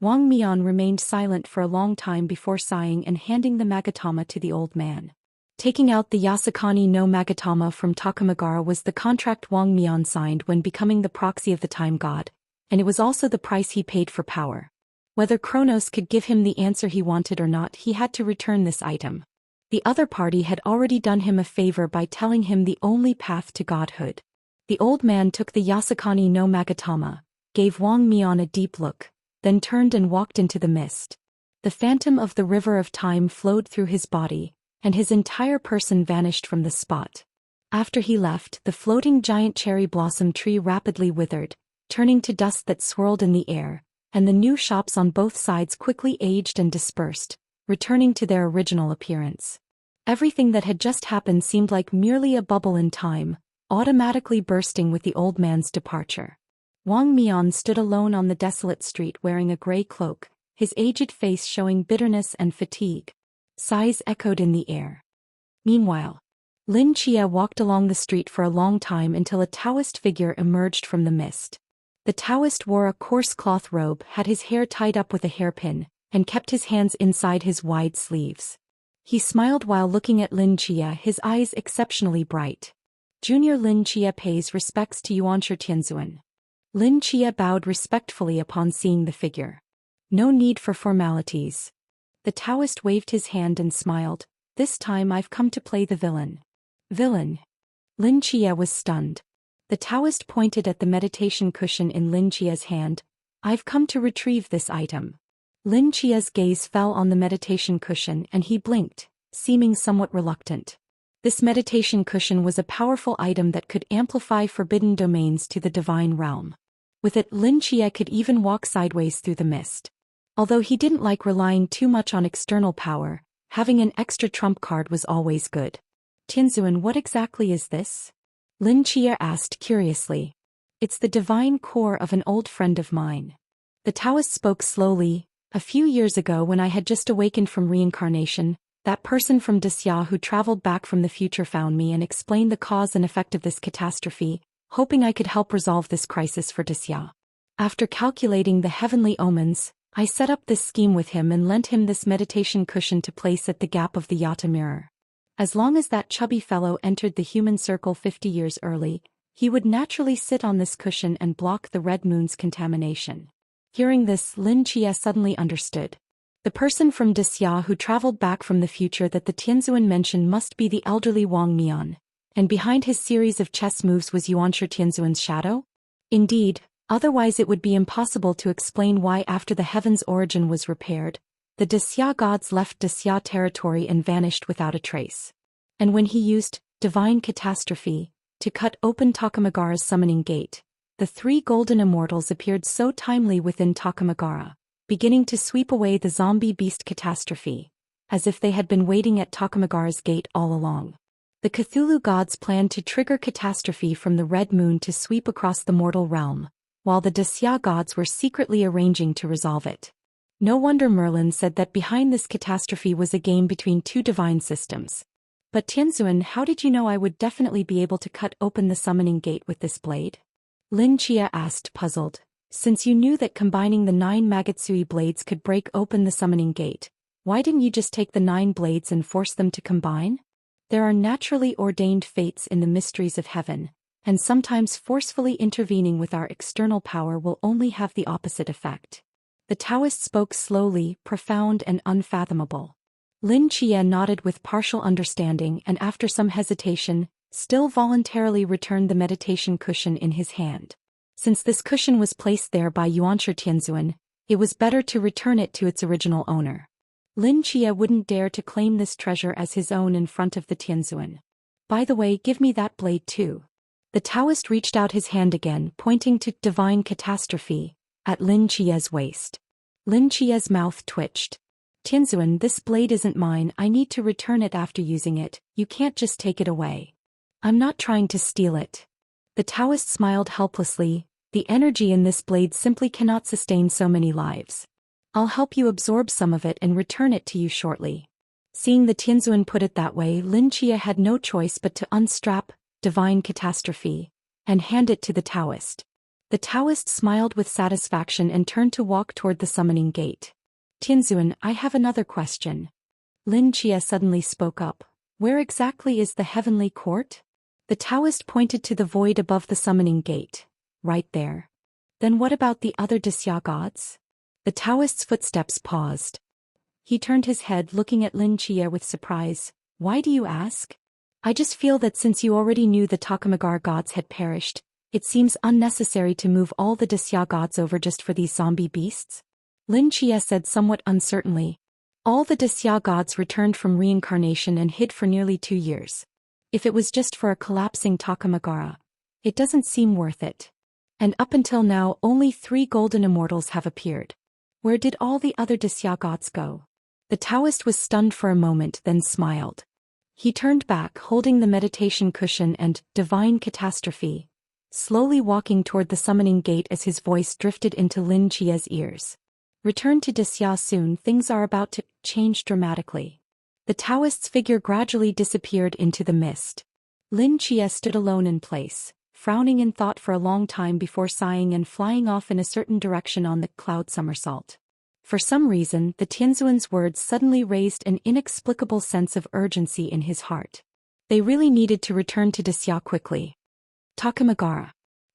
Wang Mian remained silent for a long time before sighing and handing the Magatama to the old man. Taking out the Yasukani no Magatama from Takamagara was the contract Wang Mian signed when becoming the proxy of the time god, and it was also the price he paid for power. Whether Kronos could give him the answer he wanted or not, he had to return this item. The other party had already done him a favor by telling him the only path to godhood. The old man took the Yasukani no Magatama, gave Wang Mian a deep look, then turned and walked into the mist. The phantom of the river of time flowed through his body, and his entire person vanished from the spot. After he left, the floating giant cherry blossom tree rapidly withered, turning to dust that swirled in the air, and the new shops on both sides quickly aged and dispersed, returning to their original appearance. Everything that had just happened seemed like merely a bubble in time, automatically bursting with the old man's departure. Wang Mian stood alone on the desolate street wearing a gray cloak, his aged face showing bitterness and fatigue. Sighs echoed in the air. Meanwhile, Lin Chia walked along the street for a long time until a Taoist figure emerged from the mist. The Taoist wore a coarse cloth robe, had his hair tied up with a hairpin, and kept his hands inside his wide sleeves. He smiled while looking at Lin Chia, his eyes exceptionally bright. Junior Lin Chia pays respects to Yuanshi Tianzuan. Lin Chia bowed respectfully upon seeing the figure. No need for formalities. The Taoist waved his hand and smiled. This time I've come to play the villain. Villain? Lin Chia was stunned. The Taoist pointed at the meditation cushion in Lin Chia's hand. I've come to retrieve this item. Lin Chia's gaze fell on the meditation cushion and he blinked, seeming somewhat reluctant. This meditation cushion was a powerful item that could amplify forbidden domains to the divine realm. With it, Lin Chia could even walk sideways through the mist. Although he didn't like relying too much on external power, having an extra trump card was always good. Tianzuan, what exactly is this? Lin Chia asked curiously. It's the divine core of an old friend of mine. The Taoist spoke slowly. A few years ago when I had just awakened from reincarnation, that person from Disya who traveled back from the future found me and explained the cause and effect of this catastrophe, hoping I could help resolve this crisis for Disya. After calculating the heavenly omens, I set up this scheme with him and lent him this meditation cushion to place at the gap of the Yata mirror. As long as that chubby fellow entered the human circle 50 years early, he would naturally sit on this cushion and block the red moon's contamination. Hearing this, Lin Chia suddenly understood. The person from Disya who traveled back from the future that the Tianzuan mentioned must be the elderly Wang Mian, and behind his series of chess moves was Yuanshi Tianzuan's shadow? Indeed, otherwise it would be impossible to explain why after the heaven's origin was repaired, the Disya gods left Disya territory and vanished without a trace. And when he used divine catastrophe to cut open Takamagara's summoning gate, the three golden immortals appeared so timely within Takamagara, beginning to sweep away the zombie beast catastrophe, as if they had been waiting at Takamagara's gate all along. The Cthulhu gods planned to trigger catastrophe from the red moon to sweep across the mortal realm, while the Disya gods were secretly arranging to resolve it. No wonder Merlin said that behind this catastrophe was a game between two divine systems. But Tianzuan, how did you know I would definitely be able to cut open the summoning gate with this blade? Lin Chia asked, puzzled. Since you knew that combining the 9 Magatsui blades could break open the summoning gate, why didn't you just take the 9 blades and force them to combine? There are naturally ordained fates in the mysteries of heaven, and sometimes forcefully intervening with our external power will only have the opposite effect. The Taoist spoke slowly, profound and unfathomable. Lin Chia nodded with partial understanding and after some hesitation, still voluntarily returned the meditation cushion in his hand. Since this cushion was placed there by Yuanshi Tianzuan, it was better to return it to its original owner. Lin Chia wouldn't dare to claim this treasure as his own in front of the Tianzuan. By the way, give me that blade too. The Taoist reached out his hand again, pointing to divine catastrophe at Lin Chia's waist. Lin Chia's mouth twitched. Tianzuan, this blade isn't mine, I need to return it after using it, you can't just take it away. I'm not trying to steal it. The Taoist smiled helplessly, the energy in this blade simply cannot sustain so many lives. I'll help you absorb some of it and return it to you shortly. Seeing the Tianzuan put it that way, Lin Chia had no choice but to unstrap divine catastrophe and hand it to the Taoist. The Taoist smiled with satisfaction and turned to walk toward the summoning gate. Tianzuan, I have another question. Lin Chia suddenly spoke up. Where exactly is the heavenly court? The Taoist pointed to the void above the summoning gate. Right there. Then what about the other Disya gods? The Taoist's footsteps paused. He turned his head looking at Lin Chia with surprise. Why do you ask? I just feel that since you already knew the Takamagar gods had perished, it seems unnecessary to move all the Disya gods over just for these zombie beasts. Lin Chia said somewhat uncertainly. All the Disya gods returned from reincarnation and hid for nearly 2 years. If it was just for a collapsing Takamagara, it doesn't seem worth it. And up until now only 3 golden immortals have appeared. Where did all the other Disya gods go? The Taoist was stunned for a moment, then smiled. He turned back, holding the meditation cushion and divine catastrophe, slowly walking toward the summoning gate as his voice drifted into Lin Chia's ears. Return to Disya soon, things are about to change dramatically. The Taoist's figure gradually disappeared into the mist. Lin Chia stood alone in place, frowning in thought for a long time before sighing and flying off in a certain direction on the cloud somersault. For some reason, the Tianzuan's words suddenly raised an inexplicable sense of urgency in his heart. They really needed to return to Disya quickly. Takamagara.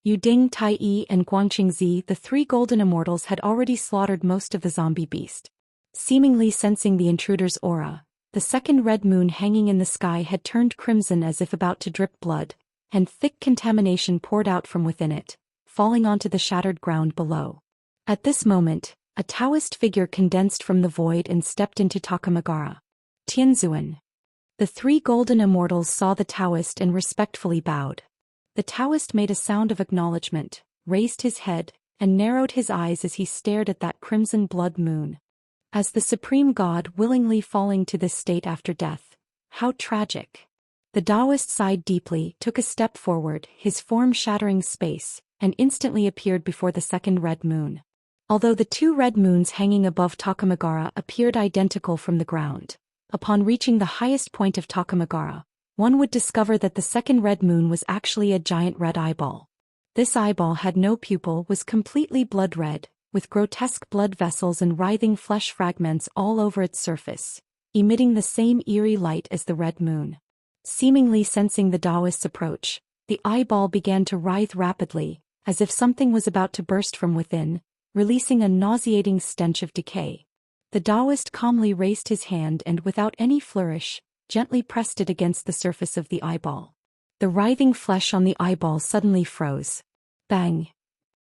Yuding, Tai-I and Guangqingzi, the 3 golden immortals, had already slaughtered most of the zombie beast. Seemingly sensing the intruder's aura, the second red moon hanging in the sky had turned crimson as if about to drip blood, and thick contamination poured out from within it, falling onto the shattered ground below. At this moment, a Taoist figure condensed from the void and stepped into Takamagara. Tianzuan. The 3 golden immortals saw the Taoist and respectfully bowed. The Taoist made a sound of acknowledgement, raised his head, and narrowed his eyes as he stared at that crimson blood moon. As the supreme god willingly falling to this state after death, how tragic. The Taoist sighed deeply, took a step forward, his form shattering space, and instantly appeared before the second red moon. Although the 2 red moons hanging above Takamagara appeared identical from the ground, upon reaching the highest point of Takamagara, one would discover that the second red moon was actually a giant red eyeball. This eyeball had no pupil, was completely blood red, with grotesque blood vessels and writhing flesh fragments all over its surface, emitting the same eerie light as the red moon. Seemingly sensing the Taoist's approach, the eyeball began to writhe rapidly, as if something was about to burst from within, releasing a nauseating stench of decay. The Taoist calmly raised his hand and without any flourish, gently pressed it against the surface of the eyeball. The writhing flesh on the eyeball suddenly froze. Bang!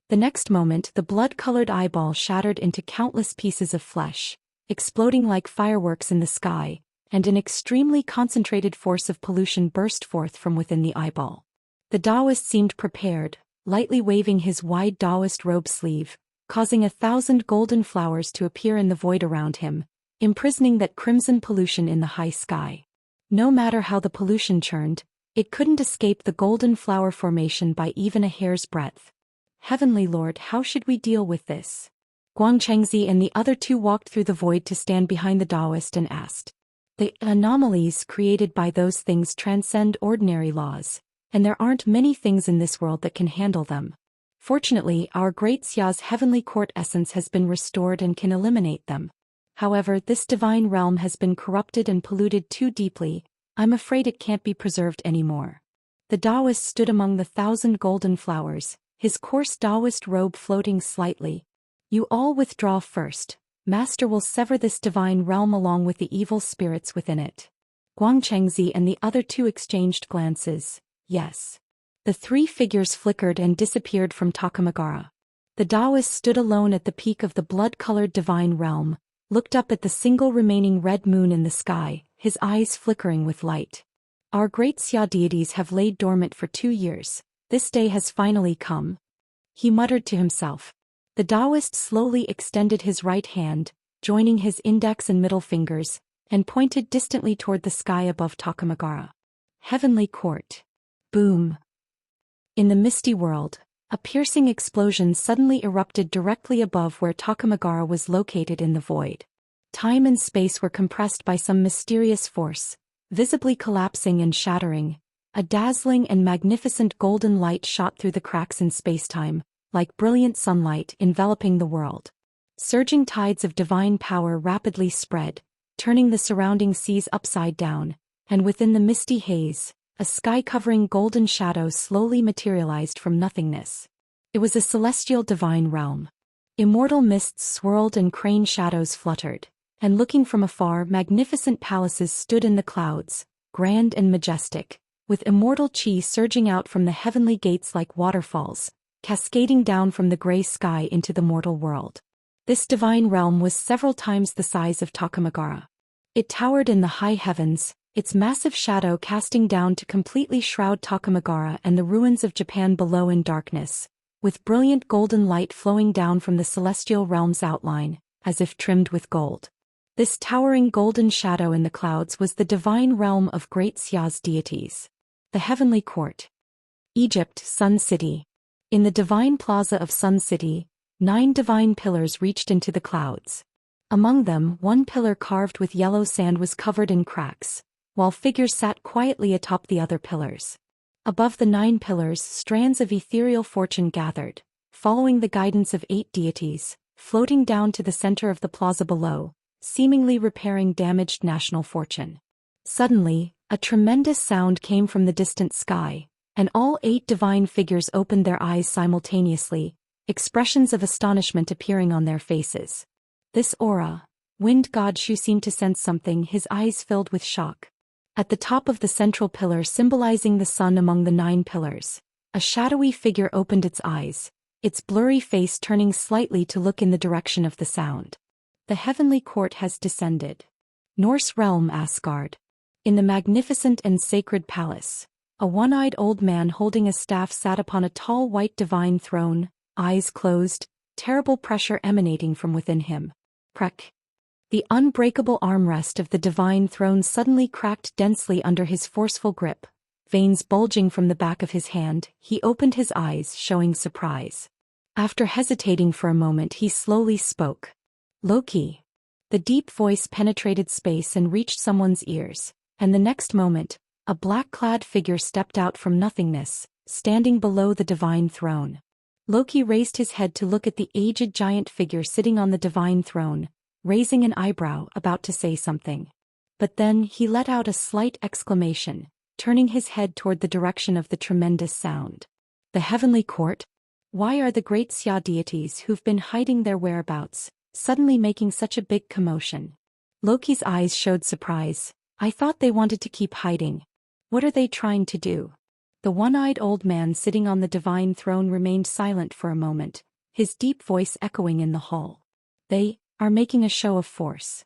The next moment the blood-colored eyeball shattered into countless pieces of flesh, exploding like fireworks in the sky, and an extremely concentrated force of pollution burst forth from within the eyeball. The Taoist seemed prepared, lightly waving his wide Taoist robe sleeve, causing 1,000 golden flowers to appear in the void around him, imprisoning that crimson pollution in the high sky. No matter how the pollution churned, it couldn't escape the golden flower formation by even a hair's breadth. Heavenly Lord, how should we deal with this? Guangchengzi and the other 2 walked through the void to stand behind the Taoist and asked. The anomalies created by those things transcend ordinary laws, and there aren't many things in this world that can handle them. Fortunately, our great Xia's heavenly court essence has been restored and can eliminate them. However, this divine realm has been corrupted and polluted too deeply, I'm afraid it can't be preserved anymore. The Taoist stood among the 1,000 golden flowers, his coarse Taoist robe floating slightly. You all withdraw first, Master will sever this divine realm along with the evil spirits within it. Guangchengzi and the other 2 exchanged glances. Yes. The 3 figures flickered and disappeared from Takamagara. The Taoist stood alone at the peak of the blood-colored divine realm, looked up at the single remaining red moon in the sky, his eyes flickering with light. Our great Xia deities have laid dormant for 2 years. This day has finally come. He muttered to himself. The Taoist slowly extended his right hand, joining his index and middle fingers, and pointed distantly toward the sky above Takamagara. Heavenly Court. Boom. In the misty world, a piercing explosion suddenly erupted directly above where Takamagara was located in the void. Time and space were compressed by some mysterious force, visibly collapsing and shattering. A dazzling and magnificent golden light shot through the cracks in spacetime, like brilliant sunlight enveloping the world. Surging tides of divine power rapidly spread, turning the surrounding seas upside down, and within the misty haze, a sky-covering golden shadow slowly materialized from nothingness. It was a celestial divine realm. Immortal mists swirled and crane shadows fluttered, and looking from afar, magnificent palaces stood in the clouds, grand and majestic, with immortal chi surging out from the heavenly gates like waterfalls, cascading down from the gray sky into the mortal world. This divine realm was several times the size of Takamagara. It towered in the high heavens, its massive shadow casting down to completely shroud Takamagara and the ruins of Japan below in darkness, with brilliant golden light flowing down from the celestial realm's outline, as if trimmed with gold. This towering golden shadow in the clouds was the divine realm of Great Xia's deities. The Heavenly Court. Egypt, Sun City. In the divine plaza of Sun City, 9 divine pillars reached into the clouds. Among them, one pillar carved with yellow sand was covered in cracks, while figures sat quietly atop the other pillars. Above the 9 pillars, strands of ethereal fortune gathered, following the guidance of 8 deities, floating down to the center of the plaza below, seemingly repairing damaged national fortune. Suddenly, a tremendous sound came from the distant sky, and all 8 divine figures opened their eyes simultaneously, expressions of astonishment appearing on their faces. This aura, wind god Shu seemed to sense something, his eyes filled with shock. At the top of the central pillar symbolizing the sun among the 9 pillars, a shadowy figure opened its eyes, its blurry face turning slightly to look in the direction of the sound. The heavenly court has descended. Norse realm Asgard. In the magnificent and sacred palace, a one-eyed old man holding a staff sat upon a tall white divine throne, eyes closed, terrible pressure emanating from within him. Crack. The unbreakable armrest of the divine throne suddenly cracked densely under his forceful grip, veins bulging from the back of his hand. He opened his eyes, showing surprise. After hesitating for a moment, he slowly spoke. Loki. The deep voice penetrated space and reached someone's ears, and the next moment, a black-clad figure stepped out from nothingness, standing below the divine throne. Loki raised his head to look at the aged giant figure sitting on the divine throne, raising an eyebrow, about to say something. But then he let out a slight exclamation, turning his head toward the direction of the tremendous sound. The heavenly court? Why are the great Xia deities who've been hiding their whereabouts suddenly making such a big commotion? Loki's eyes showed surprise. I thought they wanted to keep hiding. What are they trying to do? The one-eyed old man sitting on the divine throne remained silent for a moment, his deep voice echoing in the hall. They are making a show of force.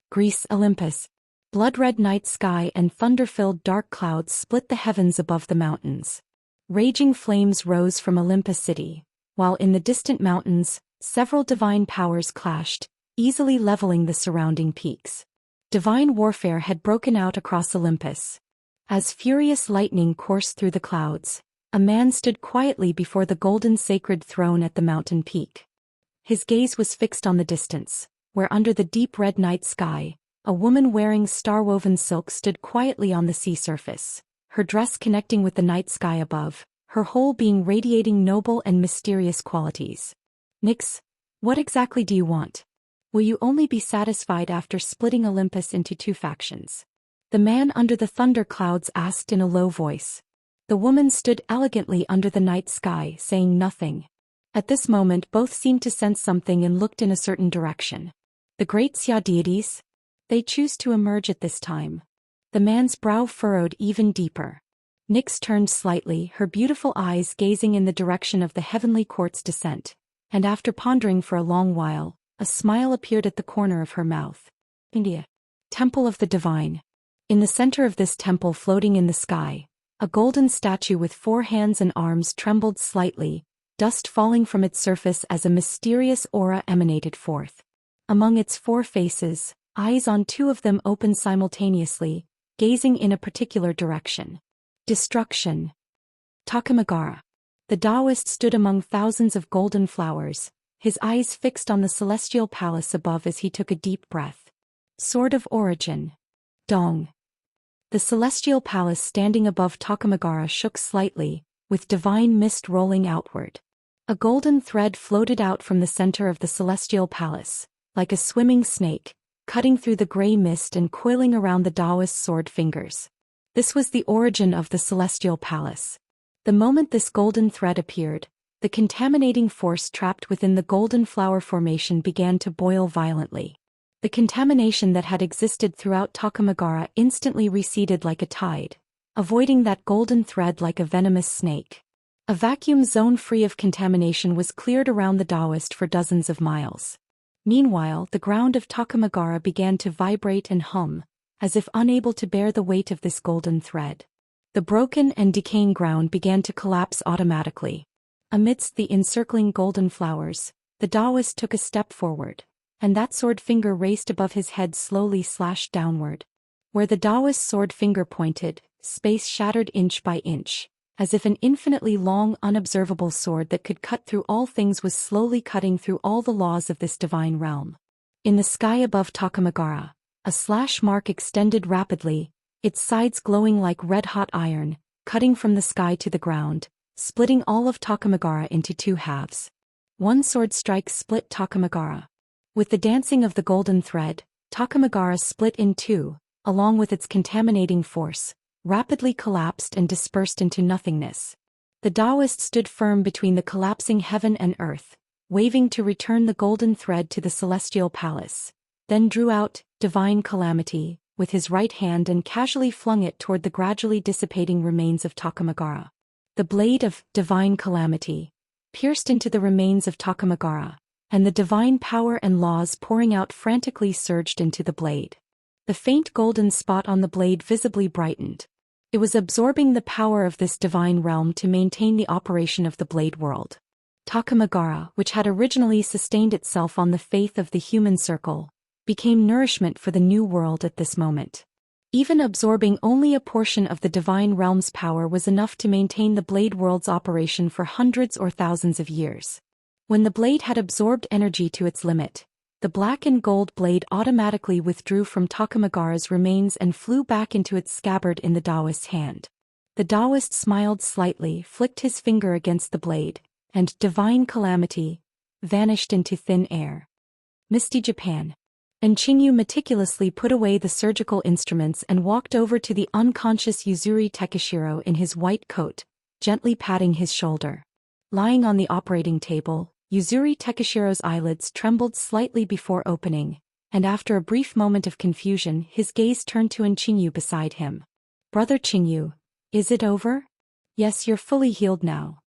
Greece, Olympus. Blood-red night sky and thunder-filled dark clouds split the heavens above the mountains. Raging flames rose from Olympus city, while in the distant mountains, several divine powers clashed, easily leveling the surrounding peaks. Divine warfare had broken out across Olympus. As furious lightning coursed through the clouds, a man stood quietly before the golden sacred throne at the mountain peak. His gaze was fixed on the distance, where under the deep red night sky, a woman wearing star-woven silk stood quietly on the sea surface, her dress connecting with the night sky above, her whole being radiating noble and mysterious qualities. Nyx, what exactly do you want? Will you only be satisfied after splitting Olympus into 2 factions? The man under the thunder clouds asked in a low voice. The woman stood elegantly under the night sky, saying nothing. At this moment both seemed to sense something and looked in a certain direction. The great Xia deities? They choose to emerge at this time. The man's brow furrowed even deeper. Nyx turned slightly, her beautiful eyes gazing in the direction of the heavenly court's descent, and after pondering for a long while, a smile appeared at the corner of her mouth. India. Temple of the Divine. In the center of this temple floating in the sky, a golden statue with 4 hands and arms trembled slightly, dust falling from its surface as a mysterious aura emanated forth. Among its 4 faces, eyes on 2 of them opened simultaneously, gazing in a particular direction. Destruction. Takamagara. The Taoist stood among thousands of golden flowers, his eyes fixed on the celestial palace above as he took a deep breath. Sword of Origin. Dong. The celestial palace standing above Takamagara shook slightly, with divine mist rolling outward. A golden thread floated out from the center of the celestial palace, like a swimming snake, cutting through the gray mist and coiling around the Taoist's sword fingers. This was the origin of the celestial palace. The moment this golden thread appeared, the contaminating force trapped within the golden flower formation began to boil violently. The contamination that had existed throughout Takamagara instantly receded like a tide, avoiding that golden thread like a venomous snake. A vacuum zone free of contamination was cleared around the Taoist for dozens of miles. Meanwhile, the ground of Takamagara began to vibrate and hum, as if unable to bear the weight of this golden thread. The broken and decaying ground began to collapse automatically. Amidst the encircling golden flowers, the Taoist took a step forward, and that sword finger raised above his head slowly slashed downward. Where the Taoist's sword finger pointed, space shattered inch by inch, as if an infinitely long, unobservable sword that could cut through all things was slowly cutting through all the laws of this divine realm. In the sky above Takamagara, a slash mark extended rapidly, its sides glowing like red-hot iron, cutting from the sky to the ground, splitting all of Takamagara into two halves. One sword strike split Takamagara. With the dancing of the golden thread, Takamagara split in two, along with its contaminating force, rapidly collapsed and dispersed into nothingness. The Taoist stood firm between the collapsing heaven and earth, waving to return the golden thread to the celestial palace, then drew out divine calamity with his right hand and casually flung it toward the gradually dissipating remains of Takamagara. The blade of divine calamity pierced into the remains of Takamagara, and the divine power and laws pouring out frantically surged into the blade. The faint golden spot on the blade visibly brightened. It was absorbing the power of this divine realm to maintain the operation of the blade world. Takamagara, which had originally sustained itself on the faith of the human circle, became nourishment for the new world at this moment. Even absorbing only a portion of the divine realm's power was enough to maintain the blade world's operation for hundreds or thousands of years. When the blade had absorbed energy to its limit, the black and gold blade automatically withdrew from Takamagara's remains and flew back into its scabbard in the Taoist's hand. The Taoist smiled slightly, flicked his finger against the blade, and divine calamity vanished into thin air. Misty Japan. And Qingyu meticulously put away the surgical instruments and walked over to the unconscious Yuzuri Takeshiro in his white coat, gently patting his shoulder. Lying on the operating table, Yuzuri Takeshiro's eyelids trembled slightly before opening, and after a brief moment of confusion his gaze turned to Qingyu beside him. "Brother Qingyu, is it over?" "Yes, you're fully healed now."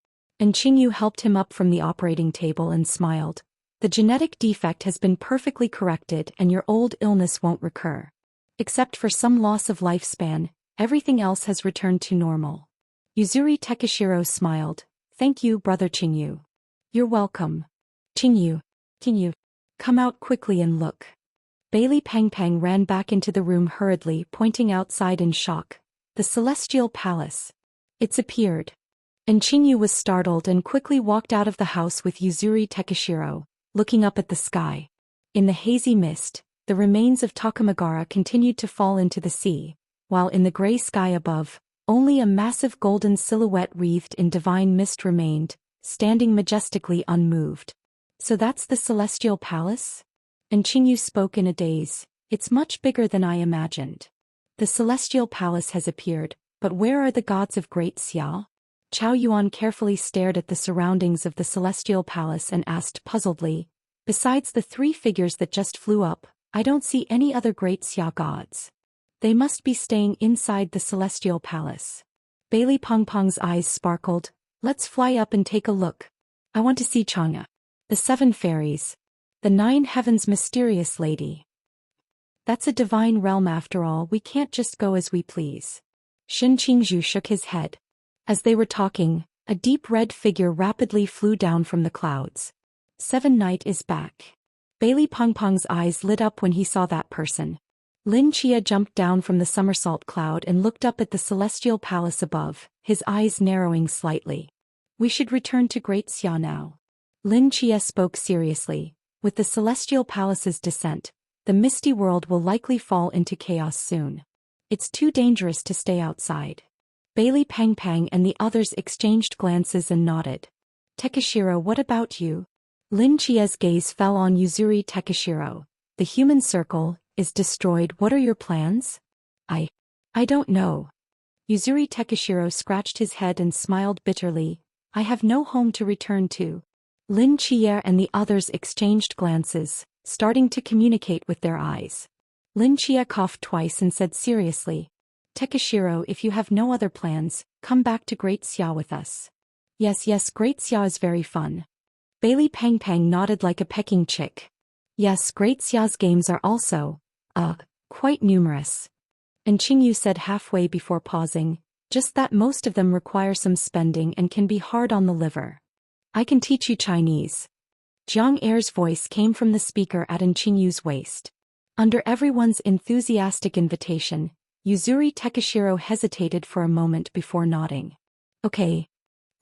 Qingyu helped him up from the operating table and smiled. "The genetic defect has been perfectly corrected and your old illness won't recur. Except for some loss of lifespan, everything else has returned to normal." Yuzuri Takeshiro smiled. "Thank you, Brother Qingyu." "You're welcome." Qingyu, come out quickly and look." Bailey Pangpang ran back into the room hurriedly, pointing outside in shock. "The celestial palace. It's appeared." Qingyu was startled and quickly walked out of the house with Yuzuri Takeshiro, looking up at the sky. In the hazy mist, the remains of Takamagara continued to fall into the sea, while in the gray sky above, only a massive golden silhouette wreathed in divine mist remained, standing majestically unmoved. "So that's the celestial palace?" Qingyu spoke in a daze. "It's much bigger than I imagined. The celestial palace has appeared, but where are the gods of Great Xia?" Chao Yuan carefully stared at the surroundings of the celestial palace and asked puzzledly, "Besides the three figures that just flew up, I don't see any other Great Xia gods. They must be staying inside the celestial palace." Bailey Pongpong's eyes sparkled. "Let's fly up and take a look. I want to see Chang'e, the 7 fairies, the 9 heavens mysterious lady. That's a divine realm after all, we can't just go as we please." Shin Qingzhu shook his head. As they were talking, a deep red figure rapidly flew down from the clouds. "Seven Knight is back." Bailey Pongpong's eyes lit up when he saw that person. Lin Chia jumped down from the somersault cloud and looked up at the celestial palace above, his eyes narrowing slightly. "We should return to Great Xia now." Lin Chia spoke seriously. "With the celestial palace's descent, the misty world will likely fall into chaos soon. It's too dangerous to stay outside." Bailey Pangpang and the others exchanged glances and nodded. Takeshiro, what about you? Lin Chia's gaze fell on Yuzuri Takeshiro. The human circle is destroyed. What are your plans? I don't know. Yuzuri Takeshiro scratched his head and smiled bitterly. I have no home to return to. Lin Chia and the others exchanged glances, starting to communicate with their eyes. Lin Chia coughed twice and said seriously, Takeshiro, if you have no other plans, come back to Great Xia with us. Yes, Great Xia is very fun. Bailey Pang Pang nodded like a pecking chick. Yes, Great Xia's games are also, quite numerous. And Qingyu said halfway before pausing, just that most of them require some spending and can be hard on the liver. I can teach you Chinese. Jiang Er's voice came from the speaker at Qinyu's waist. Under everyone's enthusiastic invitation, Yuzuri Takeshiro hesitated for a moment before nodding. Okay.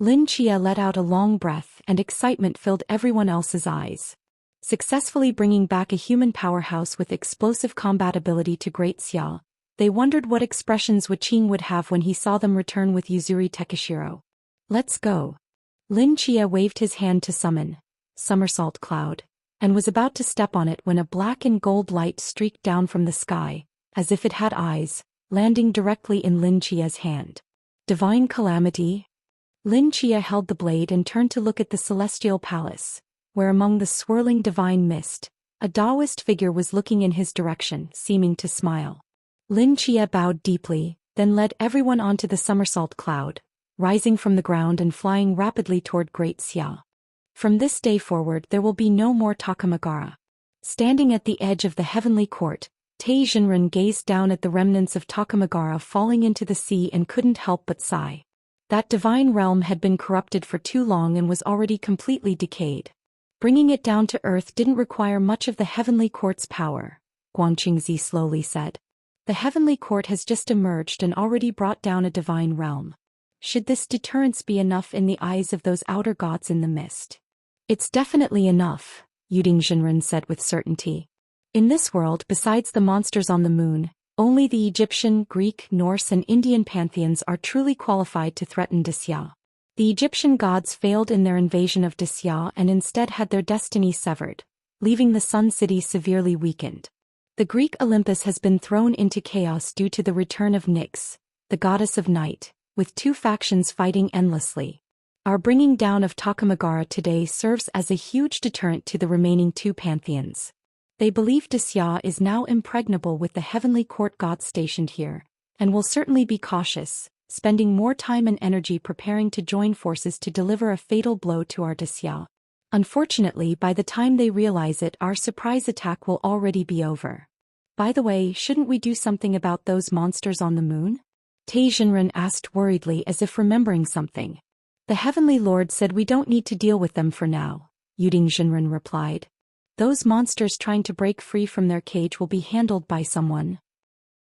Lin Chia let out a long breath and excitement filled everyone else's eyes. Successfully bringing back a human powerhouse with explosive combat ability to Great Xia, they wondered what expressions Qing would have when he saw them return with Yuzuri Takeshiro. Let's go. Lin Chia waved his hand to summon Somersault Cloud, and was about to step on it when a black and gold light streaked down from the sky, as if it had eyes, landing directly in Lin Chia's hand. Divine Calamity? Lin Chia held the blade and turned to look at the celestial palace, where among the swirling divine mist, a Taoist figure was looking in his direction, seeming to smile. Lin Chia bowed deeply, then led everyone onto the somersault cloud, rising from the ground and flying rapidly toward Great Xia. From this day forward there will be no more Takamagara. Standing at the edge of the heavenly court, Tei Jinren gazed down at the remnants of Takamagara falling into the sea and couldn't help but sigh. That divine realm had been corrupted for too long and was already completely decayed. Bringing it down to earth didn't require much of the heavenly court's power, Guang Qingzi slowly said. The heavenly court has just emerged and already brought down a divine realm. Should this deterrence be enough in the eyes of those outer gods in the mist? It's definitely enough, Yuding Jinren said with certainty. In this world, besides the monsters on the moon, only the Egyptian, Greek, Norse and Indian pantheons are truly qualified to threaten Dixia. The Egyptian gods failed in their invasion of Dixia and instead had their destiny severed, leaving the Sun City severely weakened. The Greek Olympus has been thrown into chaos due to the return of Nyx, the goddess of night, with two factions fighting endlessly. Our bringing down of Takamagara today serves as a huge deterrent to the remaining two pantheons. They believe Dixia is now impregnable with the heavenly court gods stationed here, and will certainly be cautious, spending more time and energy preparing to join forces to deliver a fatal blow to our Dixia. Unfortunately, by the time they realize it, our surprise attack will already be over. By the way, shouldn't we do something about those monsters on the moon? Tei Jinren asked worriedly as if remembering something. The Heavenly Lord said we don't need to deal with them for now, Yuding Jinren replied. Those monsters trying to break free from their cage will be handled by someone.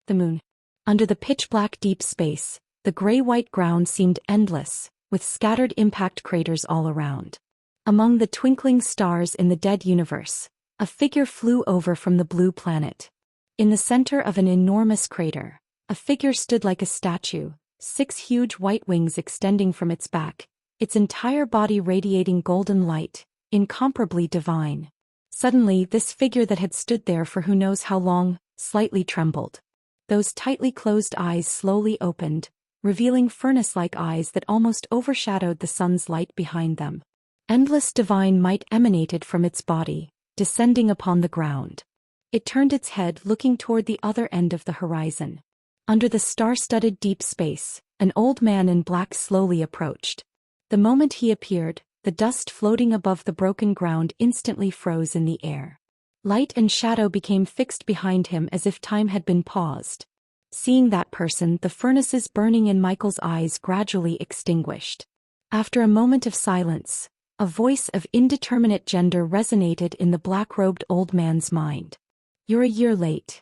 The moon. Under the pitch-black deep space, the gray-white ground seemed endless, with scattered impact craters all around. Among the twinkling stars in the dead universe, a figure flew over from the blue planet. In the center of an enormous crater, a figure stood like a statue, 6 huge white wings extending from its back, its entire body radiating golden light, incomparably divine. Suddenly, this figure that had stood there for who knows how long, slightly trembled. Those tightly closed eyes slowly opened, revealing furnace-like eyes that almost overshadowed the sun's light behind them. Endless divine might emanated from its body, descending upon the ground. It turned its head looking toward the other end of the horizon. Under the star-studded deep space, an old man in black slowly approached. The moment he appeared, the dust floating above the broken ground instantly froze in the air. Light and shadow became fixed behind him as if time had been paused. Seeing that person, the furnaces burning in Michael's eyes gradually extinguished. After a moment of silence, a voice of indeterminate gender resonated in the black-robed old man's mind. You're a year late.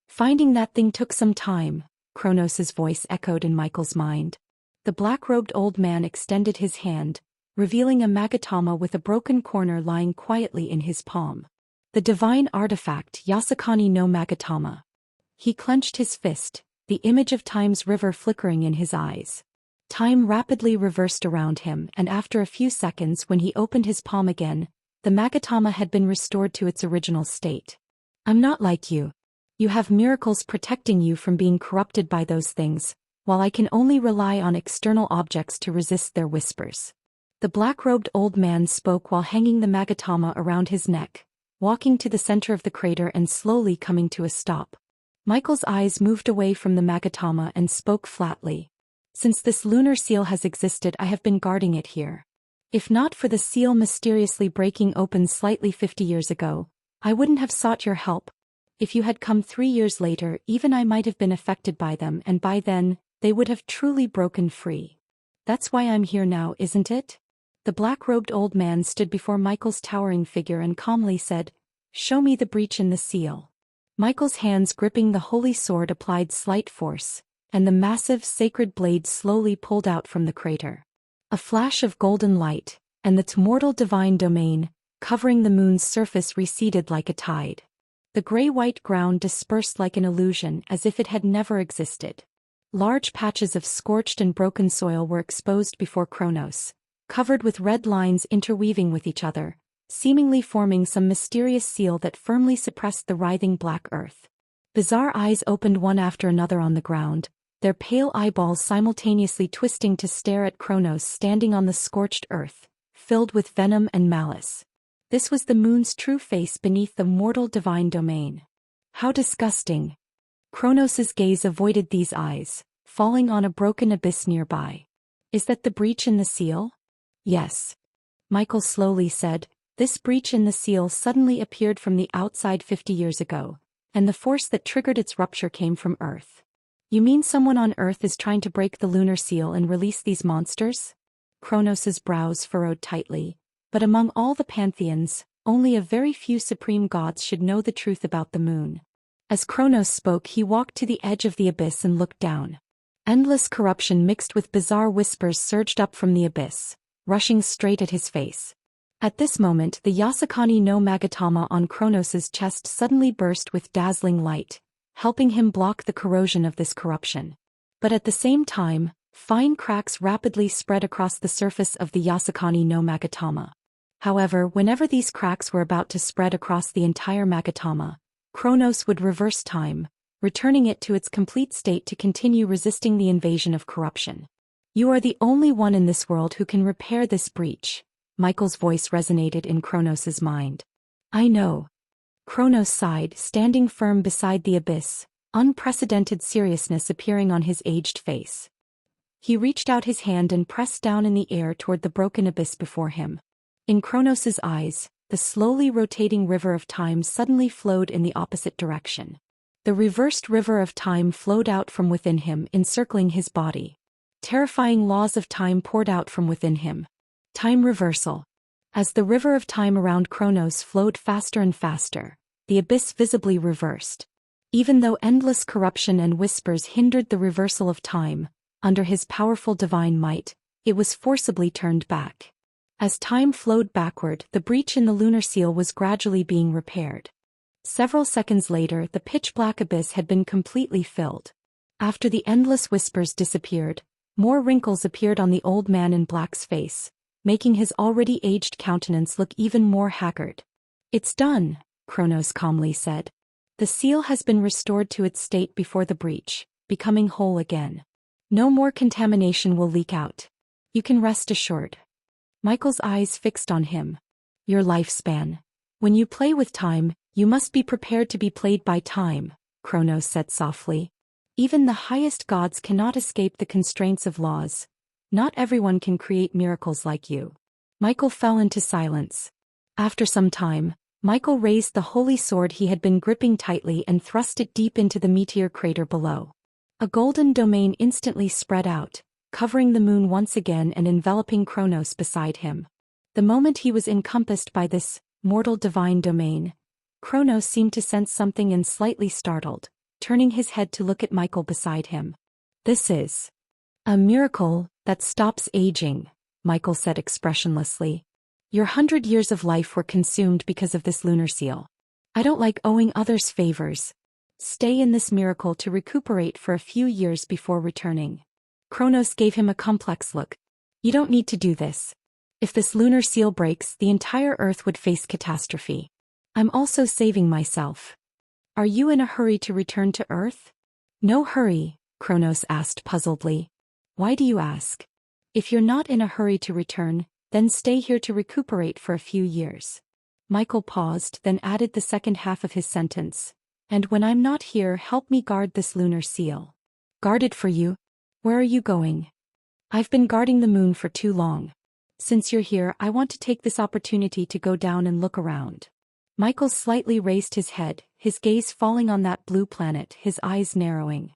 Finding that thing took some time, Kronos' voice echoed in Michael's mind. The black-robed old man extended his hand, revealing a magatama with a broken corner lying quietly in his palm. The divine artifact Yasakani no Magatama. He clenched his fist, the image of time's river flickering in his eyes. Time rapidly reversed around him, and after a few seconds when he opened his palm again, the Magatama had been restored to its original state. I'm not like you. You have miracles protecting you from being corrupted by those things, while I can only rely on external objects to resist their whispers. The black-robed old man spoke while hanging the Magatama around his neck, walking to the center of the crater and slowly coming to a stop. Michael's eyes moved away from the Magatama and spoke flatly. Since this lunar seal has existed, I have been guarding it here. If not for the seal mysteriously breaking open slightly 50 years ago, I wouldn't have sought your help. If you had come 3 years later, even I might have been affected by them, and by then, they would have truly broken free. That's why I'm here now, isn't it? The black-robed old man stood before Michael's towering figure and calmly said, "Show me the breach in the seal." Michael's hands gripping the holy sword applied slight force, and the massive sacred blade slowly pulled out from the crater. A flash of golden light, and the mortal divine domain, covering the moon's surface, receded like a tide. The gray-white ground dispersed like an illusion, as if it had never existed. Large patches of scorched and broken soil were exposed before Kronos, covered with red lines interweaving with each other, seemingly forming some mysterious seal that firmly suppressed the writhing black earth. Bizarre eyes opened one after another on the ground, their pale eyeballs simultaneously twisting to stare at Kronos standing on the scorched earth, filled with venom and malice. This was the moon's true face beneath the mortal divine domain. How disgusting! Kronos's gaze avoided these eyes, falling on a broken abyss nearby. Is that the breach in the seal? Yes. Michael slowly said, this breach in the seal suddenly appeared from the outside 50 years ago, and the force that triggered its rupture came from Earth. You mean someone on Earth is trying to break the lunar seal and release these monsters? Kronos's brows furrowed tightly, but among all the pantheons, only a very few supreme gods should know the truth about the moon. As Kronos spoke, he walked to the edge of the abyss and looked down. Endless corruption mixed with bizarre whispers surged up from the abyss, rushing straight at his face. At this moment, the Yasukani no Magatama on Kronos's chest suddenly burst with dazzling light, helping him block the corrosion of this corruption. But at the same time, fine cracks rapidly spread across the surface of the Yasukani no Magatama. However, whenever these cracks were about to spread across the entire Magatama, Kronos would reverse time, returning it to its complete state to continue resisting the invasion of corruption. You are the only one in this world who can repair this breach. Michael's voice resonated in Kronos's mind. I know. Kronos sighed, standing firm beside the abyss, unprecedented seriousness appearing on his aged face. He reached out his hand and pressed down in the air toward the broken abyss before him. In Kronos's eyes, the slowly rotating river of time suddenly flowed in the opposite direction. The reversed river of time flowed out from within him, encircling his body. Terrifying laws of time poured out from within him. Time reversal. As the river of time around Kronos flowed faster and faster, the abyss visibly reversed. Even though endless corruption and whispers hindered the reversal of time, under his powerful divine might, it was forcibly turned back. As time flowed backward, the breach in the lunar seal was gradually being repaired. Several seconds later, the pitch-black abyss had been completely filled. After the endless whispers disappeared, more wrinkles appeared on the old man in black's face, making his already aged countenance look even more haggard. It's done, Kronos calmly said. The seal has been restored to its state before the breach, becoming whole again. No more contamination will leak out. You can rest assured. Michael's eyes fixed on him. Your lifespan. When you play with time, you must be prepared to be played by time, Kronos said softly. Even the highest gods cannot escape the constraints of laws. Not everyone can create miracles like you. Michael fell into silence. After some time, Michael raised the holy sword he had been gripping tightly and thrust it deep into the meteor crater below. A golden domain instantly spread out, covering the moon once again and enveloping Kronos beside him. The moment he was encompassed by this mortal divine domain, Kronos seemed to sense something and slightly startled, turning his head to look at Michael beside him. This is a miracle that stops aging, Michael said expressionlessly. Your 100 years of life were consumed because of this lunar seal. I don't like owing others favors. Stay in this miracle to recuperate for a few years before returning. Kronos gave him a complex look. You don't need to do this. If this lunar seal breaks, the entire Earth would face catastrophe. I'm also saving myself. Are you in a hurry to return to Earth? No hurry, Kronos asked puzzledly. Why do you ask? If you're not in a hurry to return, then stay here to recuperate for a few years. Michael paused, then added the second half of his sentence. And when I'm not here, help me guard this lunar seal. Guard it for you? Where are you going? I've been guarding the moon for too long. Since you're here, I want to take this opportunity to go down and look around. Michael slightly raised his head, his gaze falling on that blue planet, his eyes narrowing.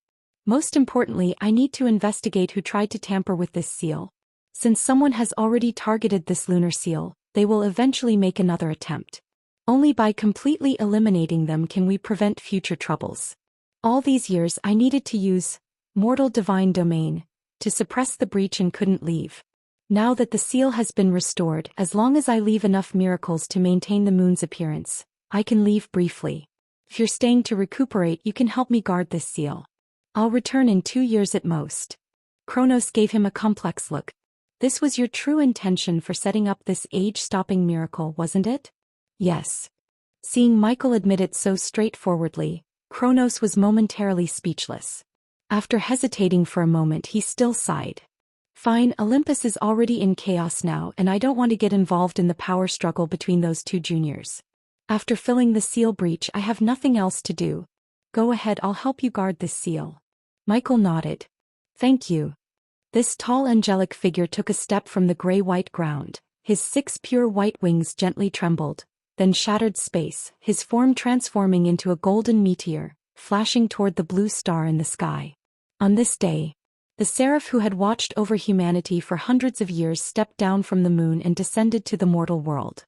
Most importantly, I need to investigate who tried to tamper with this seal. Since someone has already targeted this lunar seal, they will eventually make another attempt. Only by completely eliminating them can we prevent future troubles. All these years I needed to use mortal divine domain to suppress the breach and couldn't leave. Now that the seal has been restored, as long as I leave enough miracles to maintain the moon's appearance, I can leave briefly. If you're staying to recuperate, you can help me guard this seal. I'll return in 2 years at most. Kronos gave him a complex look. This was your true intention for setting up this age-stopping miracle, wasn't it? Yes. Seeing Michael admit it so straightforwardly, Kronos was momentarily speechless. After hesitating for a moment, he still sighed. Fine, Olympus is already in chaos now, and I don't want to get involved in the power struggle between those two juniors. After filling the seal breach, I have nothing else to do. Go ahead, I'll help you guard this seal. Michael nodded. Thank you. This tall angelic figure took a step from the gray-white ground. His 6 pure white wings gently trembled, then shattered space, his form transforming into a golden meteor, flashing toward the blue star in the sky. On this day, the seraph who had watched over humanity for hundreds of years stepped down from the moon and descended to the mortal world.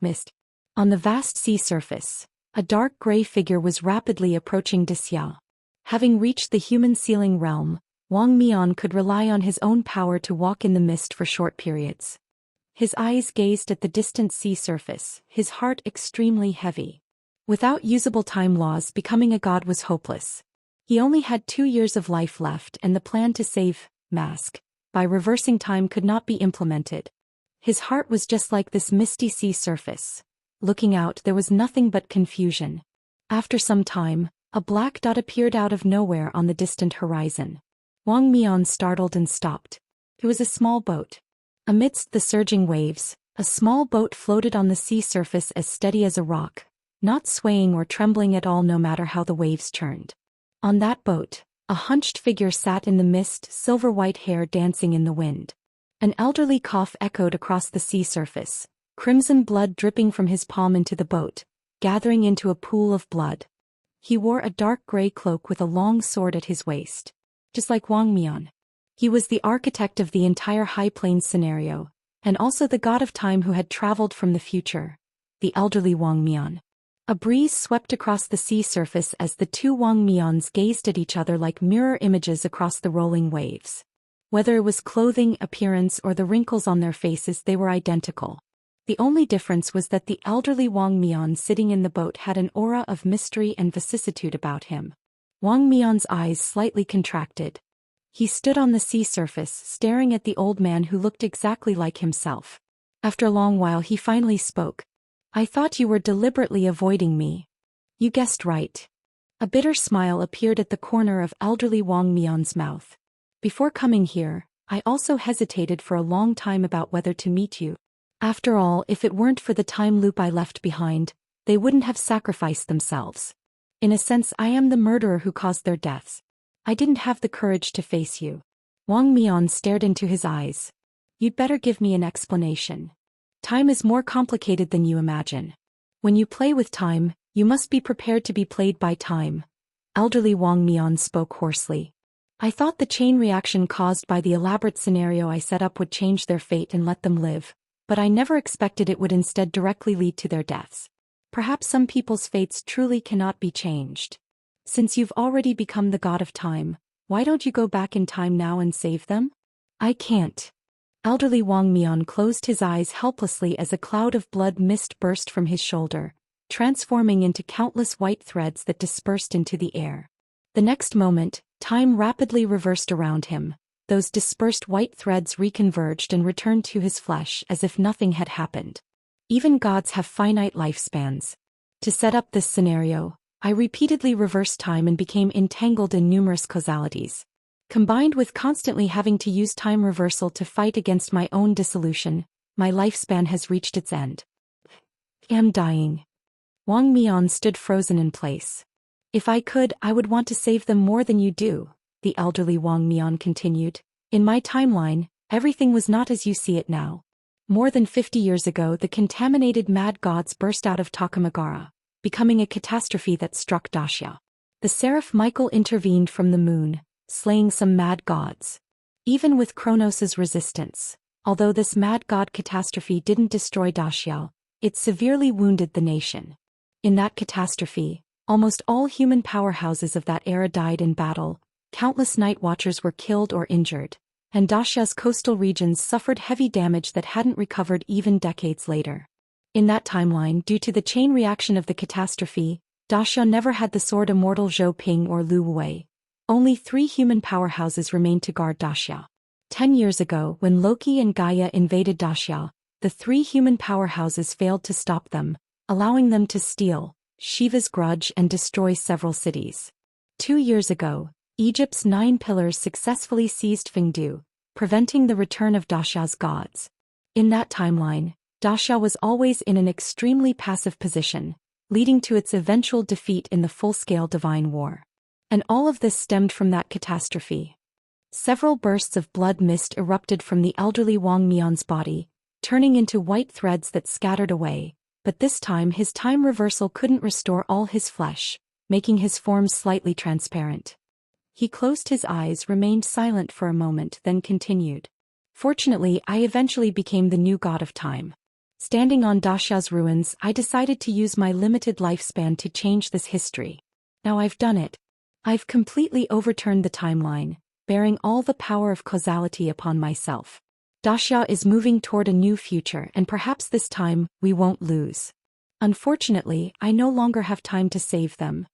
Mist. On the vast sea surface, a dark gray figure was rapidly approaching Disya. Having reached the human sealing realm, Wang Mian could rely on his own power to walk in the mist for short periods. His eyes gazed at the distant sea surface, his heart extremely heavy. Without usable time laws, becoming a god was hopeless. He only had 2 years of life left, and the plan to save Mask by reversing time could not be implemented. His heart was just like this misty sea surface. Looking out, there was nothing but confusion. After some time, a black dot appeared out of nowhere on the distant horizon. Wang Mian startled and stopped. It was a small boat. Amidst the surging waves, a small boat floated on the sea surface as steady as a rock, not swaying or trembling at all no matter how the waves churned. On that boat, a hunched figure sat in the mist, silver-white hair dancing in the wind. An elderly cough echoed across the sea surface, crimson blood dripping from his palm into the boat, gathering into a pool of blood. He wore a dark gray cloak with a long sword at his waist. Just like Wang Mian. He was the architect of the entire High Plains scenario, and also the god of time who had traveled from the future, the elderly Wang Mian. A breeze swept across the sea surface as the two Wang Mians gazed at each other like mirror images across the rolling waves. Whether it was clothing, appearance, or the wrinkles on their faces, they were identical. The only difference was that the elderly Wang Mian sitting in the boat had an aura of mystery and vicissitude about him. Wang Mian's eyes slightly contracted. He stood on the sea surface, staring at the old man who looked exactly like himself. After a long while he finally spoke. I thought you were deliberately avoiding me. You guessed right. A bitter smile appeared at the corner of elderly Wang Mian's mouth. Before coming here, I also hesitated for a long time about whether to meet you. After all, if it weren't for the time loop I left behind, they wouldn't have sacrificed themselves. In a sense, I am the murderer who caused their deaths. I didn't have the courage to face you. Wang Mian stared into his eyes. You'd better give me an explanation. Time is more complicated than you imagine. When you play with time, you must be prepared to be played by time. Elderly Wang Mian spoke hoarsely. I thought the chain reaction caused by the elaborate scenario I set up would change their fate and let them live, but I never expected it would instead directly lead to their deaths. Perhaps some people's fates truly cannot be changed. Since you've already become the god of time, why don't you go back in time now and save them? I can't. Elderly Wang Mian closed his eyes helplessly as a cloud of blood mist burst from his shoulder, transforming into countless white threads that dispersed into the air. The next moment, time rapidly reversed around him, those dispersed white threads reconverged and returned to his flesh as if nothing had happened. Even gods have finite lifespans. To set up this scenario, I repeatedly reversed time and became entangled in numerous causalities. Combined with constantly having to use time reversal to fight against my own dissolution, my lifespan has reached its end. Am dying. Wang Mian stood frozen in place. If I could, I would want to save them more than you do, the elderly Wang Mian continued. In my timeline, everything was not as you see it now. More than 50 years ago, the contaminated mad gods burst out of Takamagara, becoming a catastrophe that struck Dacia. The seraph Michael intervened from the moon, slaying some mad gods. Even with Kronos' resistance, although this mad god catastrophe didn't destroy Dacia, it severely wounded the nation. In that catastrophe, almost all human powerhouses of that era died in battle, countless night watchers were killed or injured, and Dacia's coastal regions suffered heavy damage that hadn't recovered even decades later. In that timeline, due to the chain reaction of the catastrophe, Dacia never had the sword immortal Zhou Ping or Lu Wei. Only 3 human powerhouses remained to guard Dacia. 10 years ago, when Loki and Gaia invaded Dacia, the 3 human powerhouses failed to stop them, allowing them to steal Shiva's grudge and destroy several cities. 2 years ago, Egypt's 9 pillars successfully seized Fengdu, preventing the return of Dacia's gods. In that timeline, Dacia was always in an extremely passive position, leading to its eventual defeat in the full-scale divine war. And all of this stemmed from that catastrophe. Several bursts of blood mist erupted from the elderly Wang Mian's body, turning into white threads that scattered away, but this time his time reversal couldn't restore all his flesh, making his form slightly transparent. He closed his eyes, remained silent for a moment, then continued. Fortunately, I eventually became the new god of time. Standing on Dacia's ruins, I decided to use my limited lifespan to change this history. Now I've done it. I've completely overturned the timeline, bearing all the power of causality upon myself. Dacia is moving toward a new future, and perhaps this time, we won't lose. Unfortunately, I no longer have time to save them.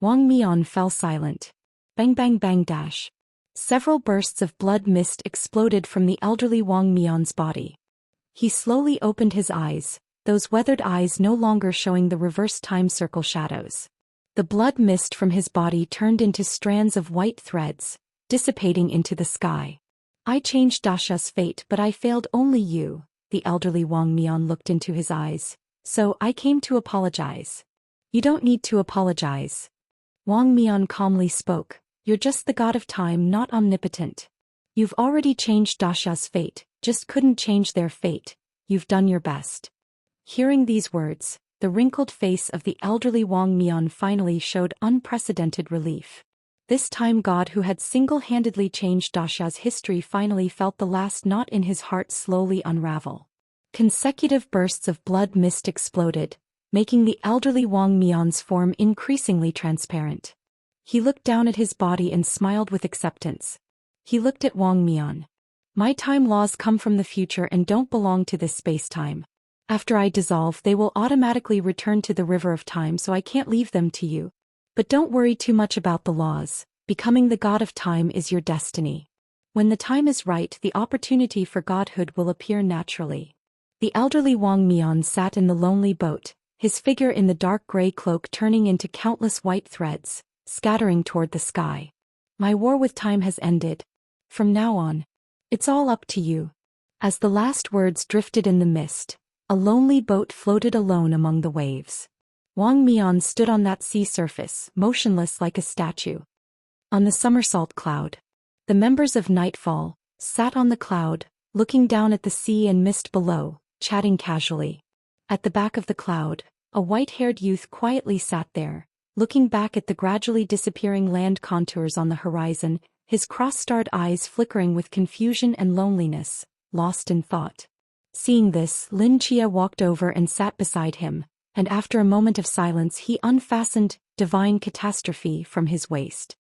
Wang Mian fell silent. Bang bang bang dash. Several bursts of blood mist exploded from the elderly Wang Mian's body. He slowly opened his eyes, those weathered eyes no longer showing the reverse time circle shadows. The blood mist from his body turned into strands of white threads, dissipating into the sky. I changed Dacia's fate, but I failed only you, the elderly Wang Mian looked into his eyes. So I came to apologize. You don't need to apologize. Wang Mian calmly spoke. You're just the god of time, not omnipotent. You've already changed Dacia's fate, just couldn't change their fate. You've done your best. Hearing these words, the wrinkled face of the elderly Wang Mian finally showed unprecedented relief. This time God who had single-handedly changed Dacia's history finally felt the last knot in his heart slowly unravel. Consecutive bursts of blood mist exploded, making the elderly Wang Mian's form increasingly transparent. He looked down at his body and smiled with acceptance. He looked at Wang Mian. My time laws come from the future and don't belong to this space-time. After I dissolve, they will automatically return to the river of time, so I can't leave them to you. But don't worry too much about the laws. Becoming the god of time is your destiny. When the time is right, the opportunity for godhood will appear naturally. The elderly Wang Mian sat in the lonely boat, his figure in the dark gray cloak turning into countless white threads, scattering toward the sky. My war with time has ended. From now on, it's all up to you. As the last words drifted in the mist, a lonely boat floated alone among the waves. Wang Mian stood on that sea surface, motionless like a statue. On the somersault cloud, the members of Nightfall sat on the cloud, looking down at the sea and mist below, chatting casually. At the back of the cloud, a white-haired youth quietly sat there, looking back at the gradually disappearing land contours on the horizon, his cross-starred eyes flickering with confusion and loneliness, lost in thought. Seeing this, Lin Chia walked over and sat beside him, and after a moment of silence he unfastened Divine Catastrophe from his waist.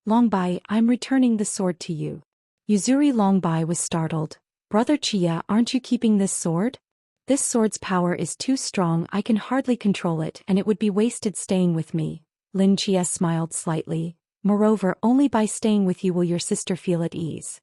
Longbai, I'm returning the sword to you. Yuzuri Longbai was startled. Brother Chia, aren't you keeping this sword? This sword's power is too strong, I can hardly control it, and it would be wasted staying with me. Lin Chia smiled slightly. Moreover, only by staying with you will your sister feel at ease.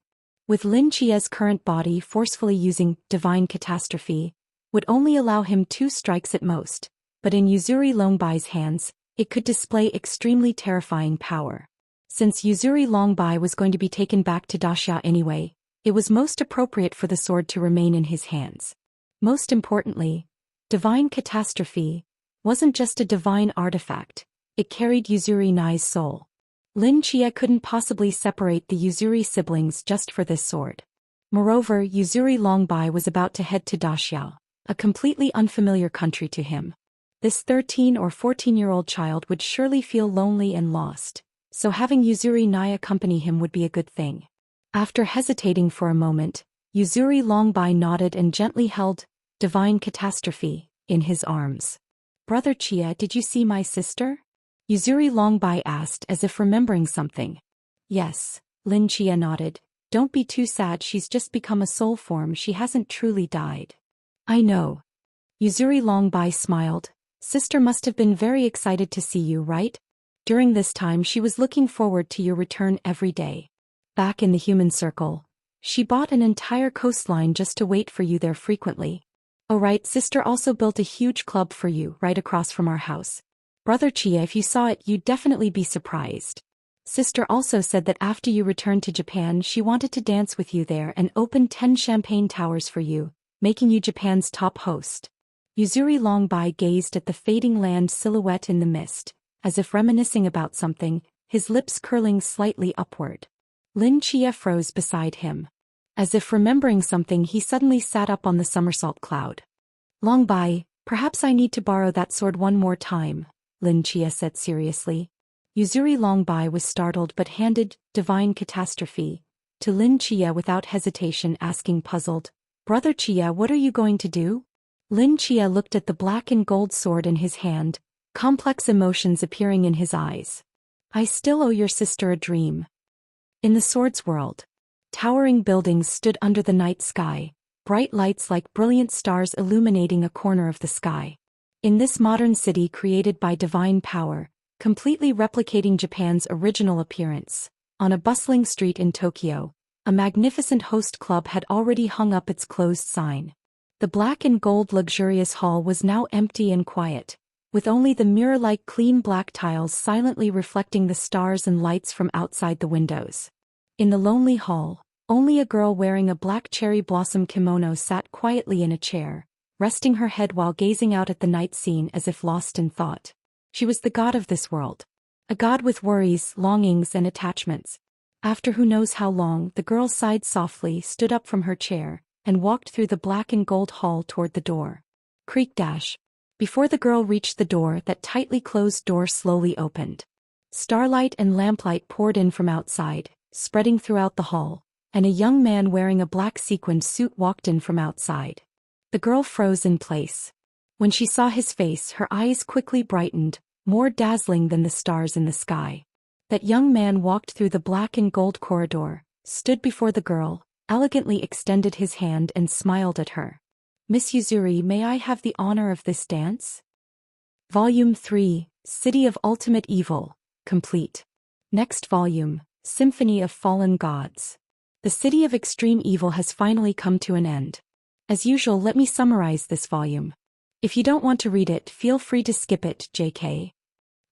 with Lin Chia's current body forcefully using divine catastrophe, would only allow him 2 strikes at most, but in Yuzuri Longbai's hands, it could display extremely terrifying power. Since Yuzuri Longbai was going to be taken back to Daxia anyway, it was most appropriate for the sword to remain in his hands. Most importantly, divine catastrophe wasn't just a divine artifact, it carried Yuzuri Nai's soul. Lin Chia couldn't possibly separate the Yuzuri siblings just for this sword. Moreover, Yuzuri Longbai was about to head to Daxia, a completely unfamiliar country to him. This 13 or 14-year-old child would surely feel lonely and lost, so having Yuzuri Nai accompany him would be a good thing. After hesitating for a moment, Yuzuri Longbai nodded and gently held divine catastrophe in his arms. "Brother Chia, did you see my sister?" Yuzuri Longbai asked as if remembering something. "Yes," Lin Chia nodded. "Don't be too sad, she's just become a soul form, she hasn't truly died." "I know." Yuzuri Longbai smiled. "Sister must have been very excited to see you, right? During this time she was looking forward to your return every day. Back in the human circle, she bought an entire coastline just to wait for you there frequently. Oh right, sister also built a huge club for you right across from our house. Brother Chia, if you saw it you'd definitely be surprised. Sister also said that after you returned to Japan she wanted to dance with you there and opened 10 champagne towers for you, making you Japan's top host." Yuzuri Longbai gazed at the fading land silhouette in the mist, as if reminiscing about something, his lips curling slightly upward. Lin Chia froze beside him. As if remembering something, he suddenly sat up on the somersault cloud. "Longbai, perhaps I need to borrow that sword one more time," Lin Chia said seriously. Yuzuri Longbai was startled but handed divine catastrophe to Lin Chia without hesitation, asking puzzled, "Brother Chia, what are you going to do?" Lin Chia looked at the black and gold sword in his hand, complex emotions appearing in his eyes. "I still owe your sister a dream." In the sword's world, towering buildings stood under the night sky, bright lights like brilliant stars illuminating a corner of the sky. In this modern city created by divine power, completely replicating Japan's original appearance, on a bustling street in Tokyo, a magnificent host club had already hung up its closed sign. The black and gold luxurious hall was now empty and quiet, with only the mirror-like clean black tiles silently reflecting the stars and lights from outside the windows. In the lonely hall, only a girl wearing a black cherry blossom kimono sat quietly in a chair, resting her head while gazing out at the night scene as if lost in thought. She was the god of this world. A god with worries, longings and attachments. After who knows how long, the girl sighed softly, stood up from her chair, and walked through the black and gold hall toward the door. Creak dash. Before the girl reached the door, that tightly closed door slowly opened. Starlight and lamplight poured in from outside, spreading throughout the hall, and a young man wearing a black sequined suit walked in from outside. The girl froze in place. When she saw his face, her eyes quickly brightened, more dazzling than the stars in the sky. That young man walked through the black and gold corridor, stood before the girl, elegantly extended his hand and smiled at her. "Miss Yuzuri, may I have the honor of this dance?" Volume 3, City of Ultimate Evil, complete. Next volume, Symphony of Fallen Gods. The City of Extreme Evil has finally come to an end. As usual, let me summarize this volume. If you don't want to read it, feel free to skip it, JK.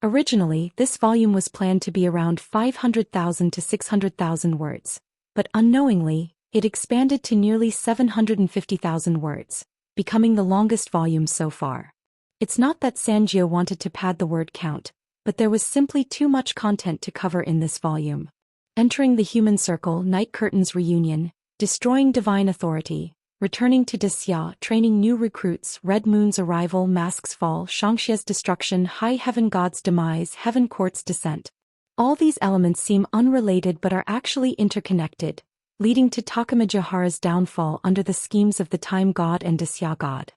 Originally, this volume was planned to be around 500,000 to 600,000 words, but unknowingly, it expanded to nearly 750,000 words, becoming the longest volume so far. It's not that Sanjio wanted to pad the word count, but there was simply too much content to cover in this volume. Entering the human circle, Night Curtain's reunion, destroying divine authority, returning to Daxia, training new recruits, Red Moon's arrival, Mask's fall, Shangxia's destruction, High Heaven God's demise, Heaven Court's descent. All these elements seem unrelated but are actually interconnected, leading to Takamajahara's downfall under the schemes of the Time God and Daxia God.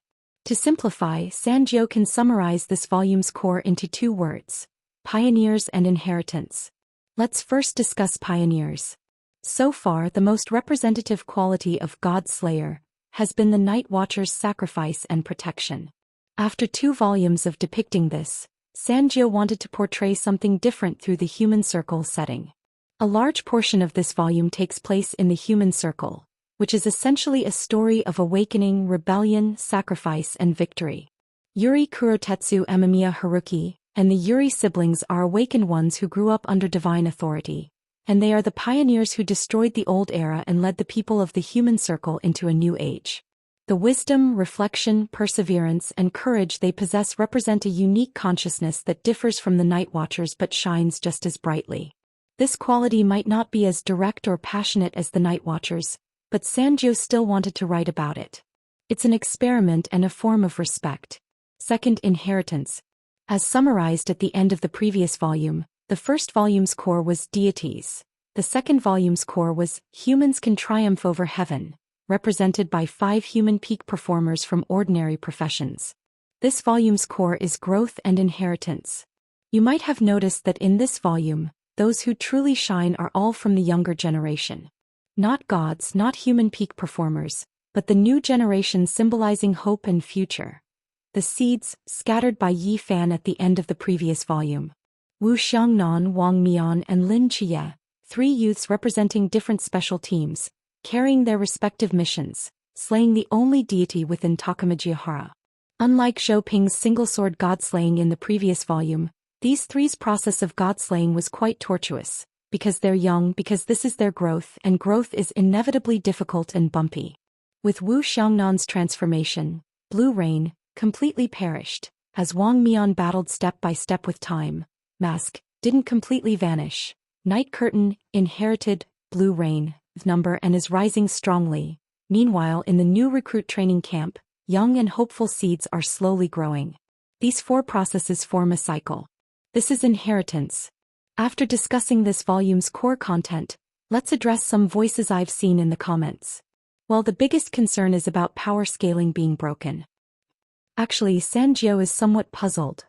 To simplify, Sanjio can summarize this volume's core into 2 words: pioneers and inheritance. Let's first discuss pioneers. So far, the most representative quality of God Slayer has been the Night Watcher's sacrifice and protection. After 2 volumes of depicting this, Sanjio wanted to portray something different through the human circle setting. A large portion of this volume takes place in the human circle, which is essentially a story of awakening, rebellion, sacrifice, and victory. Yuri Kurotetsu Amamiya Haruki and the Yuri siblings are awakened ones who grew up under divine authority, and they are the pioneers who destroyed the old era and led the people of the human circle into a new age. The wisdom, reflection, perseverance, and courage they possess represent a unique consciousness that differs from the Night Watchers but shines just as brightly. This quality might not be as direct or passionate as the Night Watchers, but Sanjio still wanted to write about it. It's an experiment and a form of respect. Second, inheritance. As summarized at the end of the previous volume, the first volume's core was deities. The second volume's core was humans can triumph over heaven, represented by 5 human peak performers from ordinary professions. This volume's core is growth and inheritance. You might have noticed that in this volume, those who truly shine are all from the younger generation. Not gods, not human peak performers, but the new generation symbolizing hope and future. The seeds, scattered by Yi Fan at the end of the previous volume. Wu Xiangnan, Wang Mian, and Lin Jie, 3 youths representing different special teams, carrying their respective missions, slaying the only deity within Takamajihara. Unlike Zhou Ping's single-sword god-slaying in the previous volume, these three's process of god-slaying was quite tortuous, because they're young, because this is their growth, and growth is inevitably difficult and bumpy. With Wu Xiangnan's transformation, Blue Rain completely perished, as Wang Mian battled step by step with time. Mask didn't completely vanish. Night Curtain inherited Blue Rain number and is rising strongly. Meanwhile, in the new recruit training camp, young and hopeful seeds are slowly growing. These 4 processes form a cycle. This is inheritance. After discussing this volume's core content, let's address some voices I've seen in the comments. Well, the biggest concern is about power scaling being broken. Actually, Sanjio is somewhat puzzled.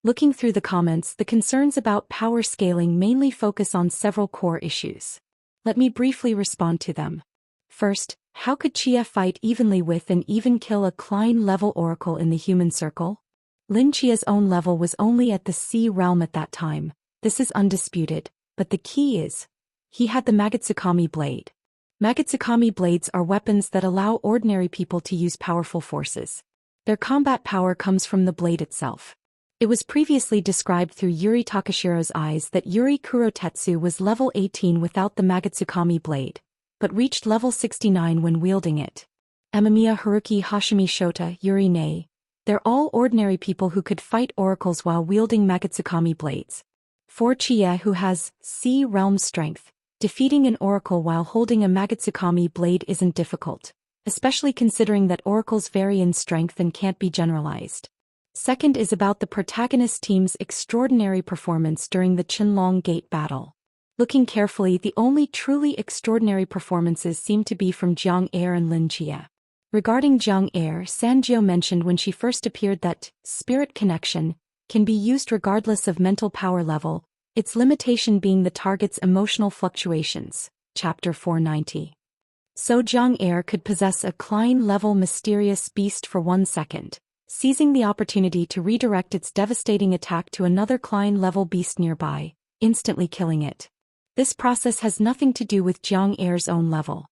Looking through the comments, the concerns about power scaling mainly focus on several core issues. Let me briefly respond to them. First, how could Chia fight evenly with and even kill a Klein-level oracle in the human circle? Lin Chia's own level was only at the C realm at that time. This is undisputed, but the key is, he had the Magatsukami blade. Magatsukami blades are weapons that allow ordinary people to use powerful forces. Their combat power comes from the blade itself. It was previously described through Yuri Takashiro's eyes that Yuri Kurotetsu was level 18 without the Magatsukami blade, but reached level 69 when wielding it. Amamiya Haruki Hashimi Shota Yuri Nei. They're all ordinary people who could fight oracles while wielding Magatsukami blades. For Chie, who has C realm strength, defeating an oracle while holding a Magatsukami blade isn't difficult, especially considering that oracles vary in strength and can't be generalized. Second is about the protagonist team's extraordinary performance during the Qinlong Gate battle. Looking carefully, the only truly extraordinary performances seem to be from Jiang Er and Lin Jie. Regarding Jiang Er, Sanjio mentioned when she first appeared that spirit connection can be used regardless of mental power level, its limitation being the target's emotional fluctuations. Chapter 490. So Jiang Er could possess a Klein-level mysterious beast for 1 second, seizing the opportunity to redirect its devastating attack to another Klein-level beast nearby, instantly killing it. This process has nothing to do with Jiang Er's own level.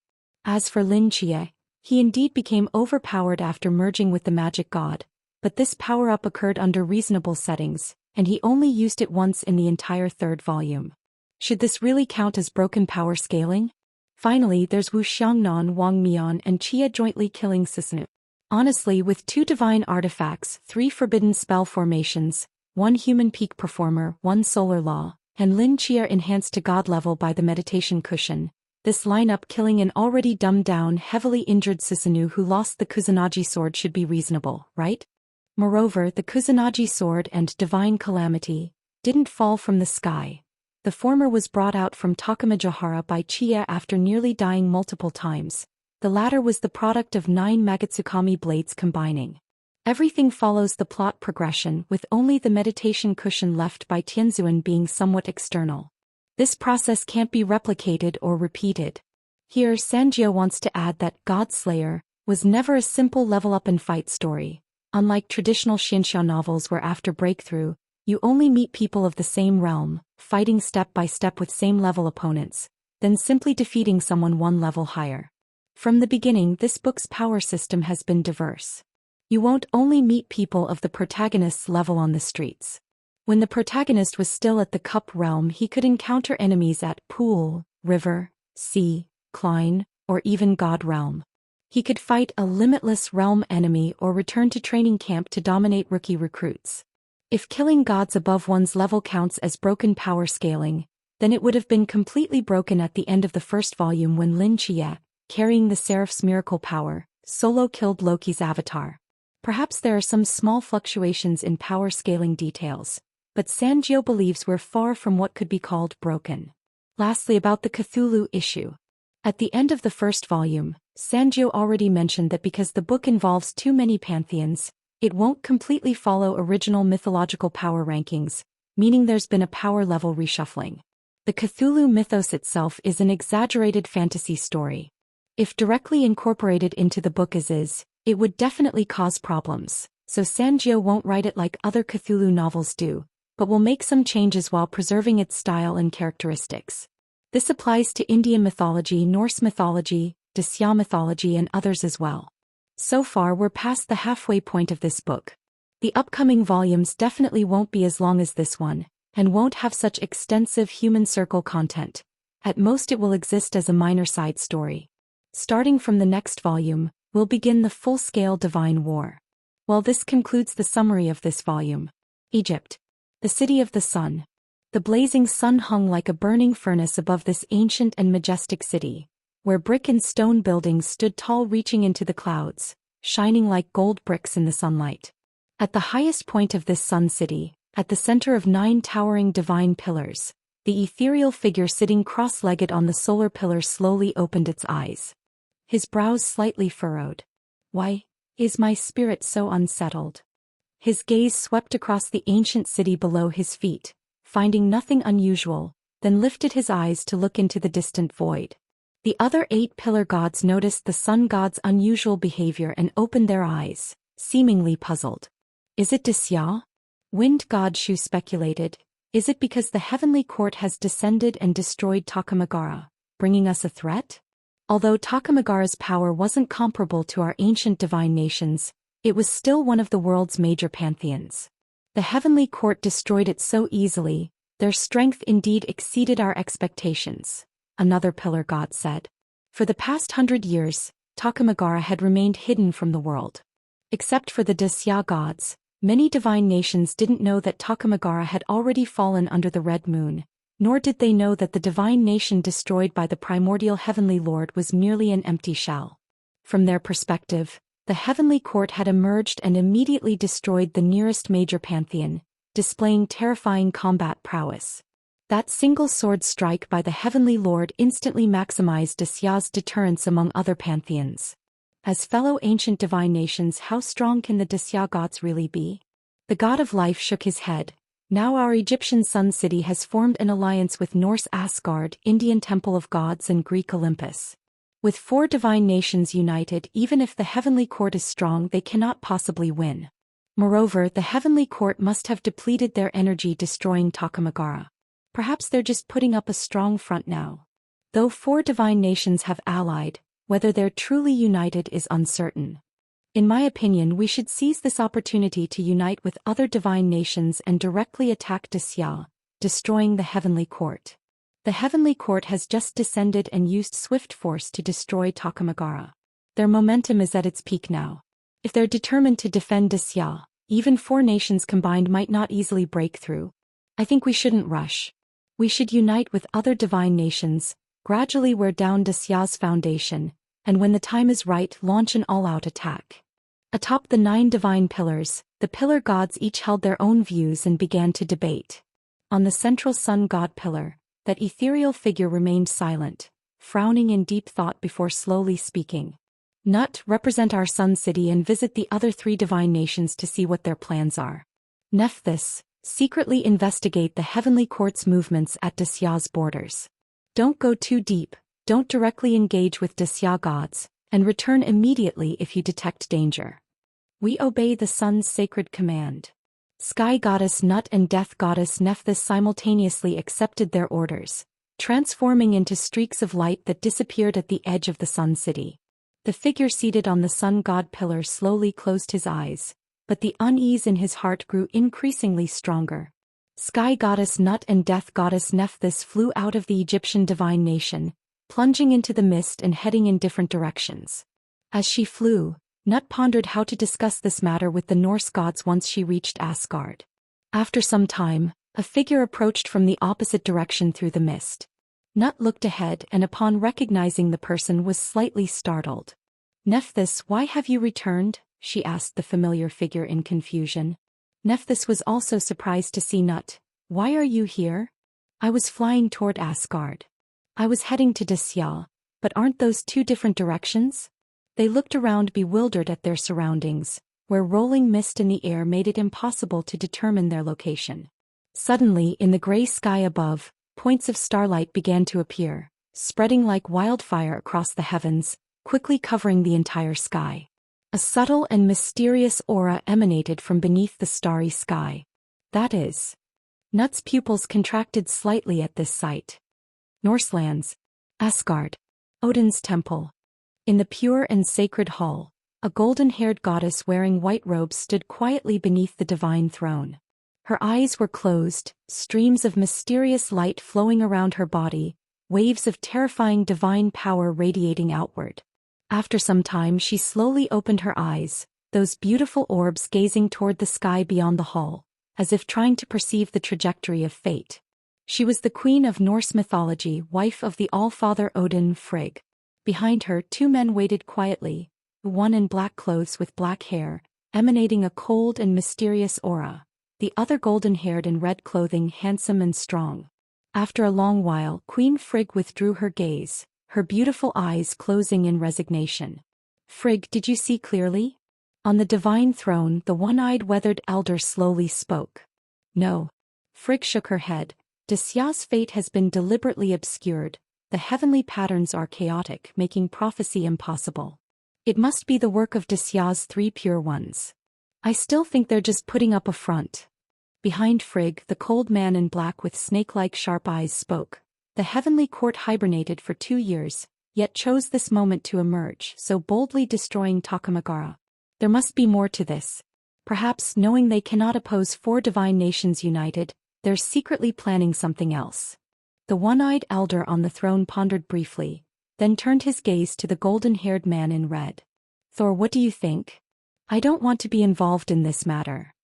As for Lin Jie, he indeed became overpowered after merging with the magic god, but this power-up occurred under reasonable settings, and he only used it once in the entire 3rd volume. Should this really count as broken power scaling? Finally, there's Wu Xiangnan, Wang Mian, and Chia jointly killing Susanoo. Honestly, with 2 divine artifacts, 3 forbidden spell formations, 1 human peak performer, 1 solar law, and Lin Chia enhanced to god level by the meditation cushion, this lineup killing an already dumbed-down, heavily injured Susanoo who lost the Kusanagi sword should be reasonable, right? Moreover, the Kusanagi sword and divine calamity didn't fall from the sky. The former was brought out from Takamajihara by Chia after nearly dying multiple times. The latter was the product of 9 Magatsukami blades combining. Everything follows the plot progression, with only the meditation cushion left by Tianzuan being somewhat external. This process can't be replicated or repeated. Here, Sanjio wants to add that God Slayer was never a simple level-up and fight story. Unlike traditional Xianxia novels where after breakthrough, You only meet people of the same realm, fighting step by step with same-level opponents, then simply defeating someone one level higher. From the beginning, this book's power system has been diverse. You won't only meet people of the protagonist's level on the streets. When the protagonist was still at the Cup realm, he could encounter enemies at Pool, River, Sea, Klein, or even God realm. He could fight a limitless realm enemy or return to training camp to dominate rookie recruits. If killing gods above one's level counts as broken power scaling, then it would have been completely broken at the end of the first volume when Lin Chia, carrying the Seraph's miracle power, solo killed Loki's avatar. Perhaps there are some small fluctuations in power scaling details, but Sanjio believes we're far from what could be called broken. Lastly, about the Cthulhu issue. At the end of the first volume, Sanjio already mentioned that because the book involves too many pantheons, it won't completely follow original mythological power rankings, meaning there's been a power level reshuffling. The Cthulhu mythos itself is an exaggerated fantasy story. If directly incorporated into the book as is, it would definitely cause problems, so Sanjio won't write it like other Cthulhu novels do, but will make some changes while preserving its style and characteristics. This applies to Indian mythology, Norse mythology, Dacia mythology, and others as well. So far, we're past the halfway point of this book. The upcoming volumes definitely won't be as long as this one, and won't have such extensive human circle content. At most, it will exist as a minor side story. Starting from the next volume, we'll begin the full-scale divine war. Well, this concludes the summary of this volume. Egypt. The city of the sun. The blazing sun hung like a burning furnace above this ancient and majestic city, where brick and stone buildings stood tall, reaching into the clouds, shining like gold bricks in the sunlight. At the highest point of this sun city, at the center of 9 towering divine pillars, the ethereal figure sitting cross-legged on the solar pillar slowly opened its eyes. His brows slightly furrowed. Why is my spirit so unsettled? His gaze swept across the ancient city below his feet, finding nothing unusual, then lifted his eyes to look into the distant void. The other 8 pillar gods noticed the sun god's unusual behavior and opened their eyes, seemingly puzzled. Is it Dacia? Wind god Shu speculated. Is it because the heavenly court has descended and destroyed Takamagara, bringing us a threat? Although Takamagara's power wasn't comparable to our ancient divine nations, it was still one of the world's major pantheons. The heavenly court destroyed it so easily, their strength indeed exceeded our expectations, another pillar god said. For the past 100 years, Takamagara had remained hidden from the world. Except for the Dacia gods, many divine nations didn't know that Takamagara had already fallen under the red moon, nor did they know that the divine nation destroyed by the primordial heavenly lord was merely an empty shell. From their perspective, the heavenly court had emerged and immediately destroyed the nearest major pantheon, displaying terrifying combat prowess. That single sword strike by the heavenly lord instantly maximized Dacia's deterrence among other pantheons. As fellow ancient divine nations, how strong can the Dacia gods really be? The god of life shook his head. Now our Egyptian sun city has formed an alliance with Norse Asgard, Indian Temple of Gods, and Greek Olympus. With 4 divine nations united, even if the heavenly court is strong, they cannot possibly win. Moreover, the heavenly court must have depleted their energy destroying Takamagara. Perhaps they're just putting up a strong front now. Though 4 divine nations have allied, whether they're truly united is uncertain. In my opinion, we should seize this opportunity to unite with other divine nations and directly attack Dacia, destroying the heavenly court. The heavenly court has just descended and used swift force to destroy Takamagara. Their momentum is at its peak now. If they're determined to defend Dacia, even 4 nations combined might not easily break through. I think we shouldn't rush. We should unite with other divine nations, gradually wear down Dacia's foundation, and when the time is right, launch an all-out attack. Atop the 9 divine pillars, the pillar gods each held their own views and began to debate. On the central sun god pillar, that ethereal figure remained silent, frowning in deep thought before slowly speaking. Nut, represent our sun city and visit the other 3 divine nations to see what their plans are. Nephthys, secretly investigate the heavenly court's movements at Dacia's borders. Don't go too deep, don't directly engage with Dacia gods, and return immediately if you detect danger. We obey the sun's sacred command. Sky goddess Nut and death goddess Nephthys simultaneously accepted their orders, transforming into streaks of light that disappeared at the edge of the Sun City. The figure seated on the sun god pillar slowly closed his eyes, but the unease in his heart grew increasingly stronger. Sky goddess Nut and death goddess Nephthys flew out of the Egyptian divine nation, plunging into the mist and heading in different directions. As she flew, Nut pondered how to discuss this matter with the Norse gods once she reached Asgard. After some time, a figure approached from the opposite direction through the mist. Nut looked ahead and upon recognizing the person was slightly startled. "Nephthys, why have you returned?" she asked the familiar figure in confusion. Nephthys was also surprised to see Nut. "Why are you here?" "I was flying toward Asgard. I was heading to Disya, but aren't those two different directions?" They looked around bewildered at their surroundings, where rolling mist in the air made it impossible to determine their location. Suddenly, in the gray sky above, points of starlight began to appear, spreading like wildfire across the heavens, quickly covering the entire sky. A subtle and mysterious aura emanated from beneath the starry sky. "That is." Nut's pupils contracted slightly at this sight. Norse lands. Asgard. Odin's temple. In the pure and sacred hall, a golden-haired goddess wearing white robes stood quietly beneath the divine throne. Her eyes were closed, streams of mysterious light flowing around her body, waves of terrifying divine power radiating outward. After some time she slowly opened her eyes, those beautiful orbs gazing toward the sky beyond the hall, as if trying to perceive the trajectory of fate. She was the queen of Norse mythology, wife of the All-Father Odin Frigg. Behind her, two men waited quietly, one in black clothes with black hair, emanating a cold and mysterious aura, the other golden-haired in red clothing, handsome and strong. After a long while, Queen Frigg withdrew her gaze, her beautiful eyes closing in resignation. "Frigg, did you see clearly?" On the divine throne, the one-eyed weathered elder slowly spoke. "No." Frigg shook her head. "Disya's fate has been deliberately obscured. The heavenly patterns are chaotic, making prophecy impossible. It must be the work of Disya's three pure ones. I still think they're just putting up a front." Behind Frigg, the cold man in black with snake-like sharp eyes spoke. "The heavenly court hibernated for 2 years, yet chose this moment to emerge, so boldly destroying Takamagara. There must be more to this. Perhaps, knowing they cannot oppose 4 divine nations united, they're secretly planning something else." The one-eyed elder on the throne pondered briefly, then turned his gaze to the golden-haired man in red. "Thor, what do you think?" "I don't want to be involved in this matter."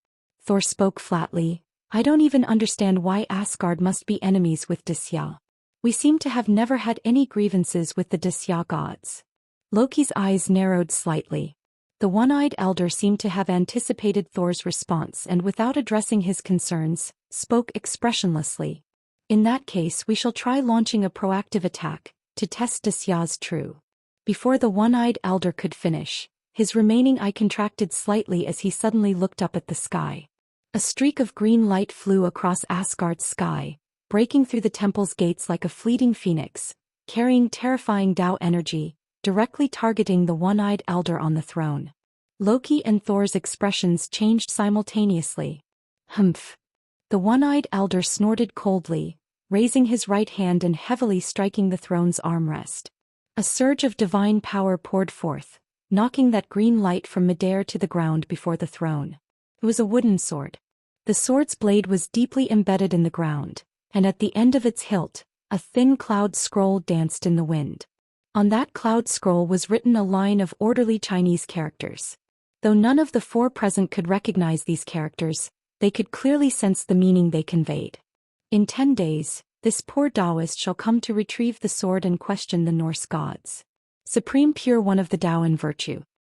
Thor spoke flatly. "I don't even understand why Asgard must be enemies with Disya. We seem to have never had any grievances with the Disya gods." Loki's eyes narrowed slightly. The one-eyed elder seemed to have anticipated Thor's response and without addressing his concerns, spoke expressionlessly. "In that case we shall try launching a proactive attack, to test Disya's true." Before the one-eyed elder could finish, his remaining eye contracted slightly as he suddenly looked up at the sky. A streak of green light flew across Asgard's sky, breaking through the temple's gates like a fleeting phoenix, carrying terrifying Tao energy, directly targeting the one-eyed elder on the throne. Loki and Thor's expressions changed simultaneously. "Humph." The one-eyed elder snorted coldly, raising his right hand and heavily striking the throne's armrest. A surge of divine power poured forth, knocking that green light from midair to the ground before the throne. It was a wooden sword. The sword's blade was deeply embedded in the ground, and at the end of its hilt, a thin cloud scroll danced in the wind. On that cloud scroll was written a line of orderly Chinese characters. Though none of the 4 present could recognize these characters, they could clearly sense the meaning they conveyed. "In 10 days, this poor Taoist shall come to retrieve the sword and question the Norse gods. Supreme pure one of the Tao and virtue."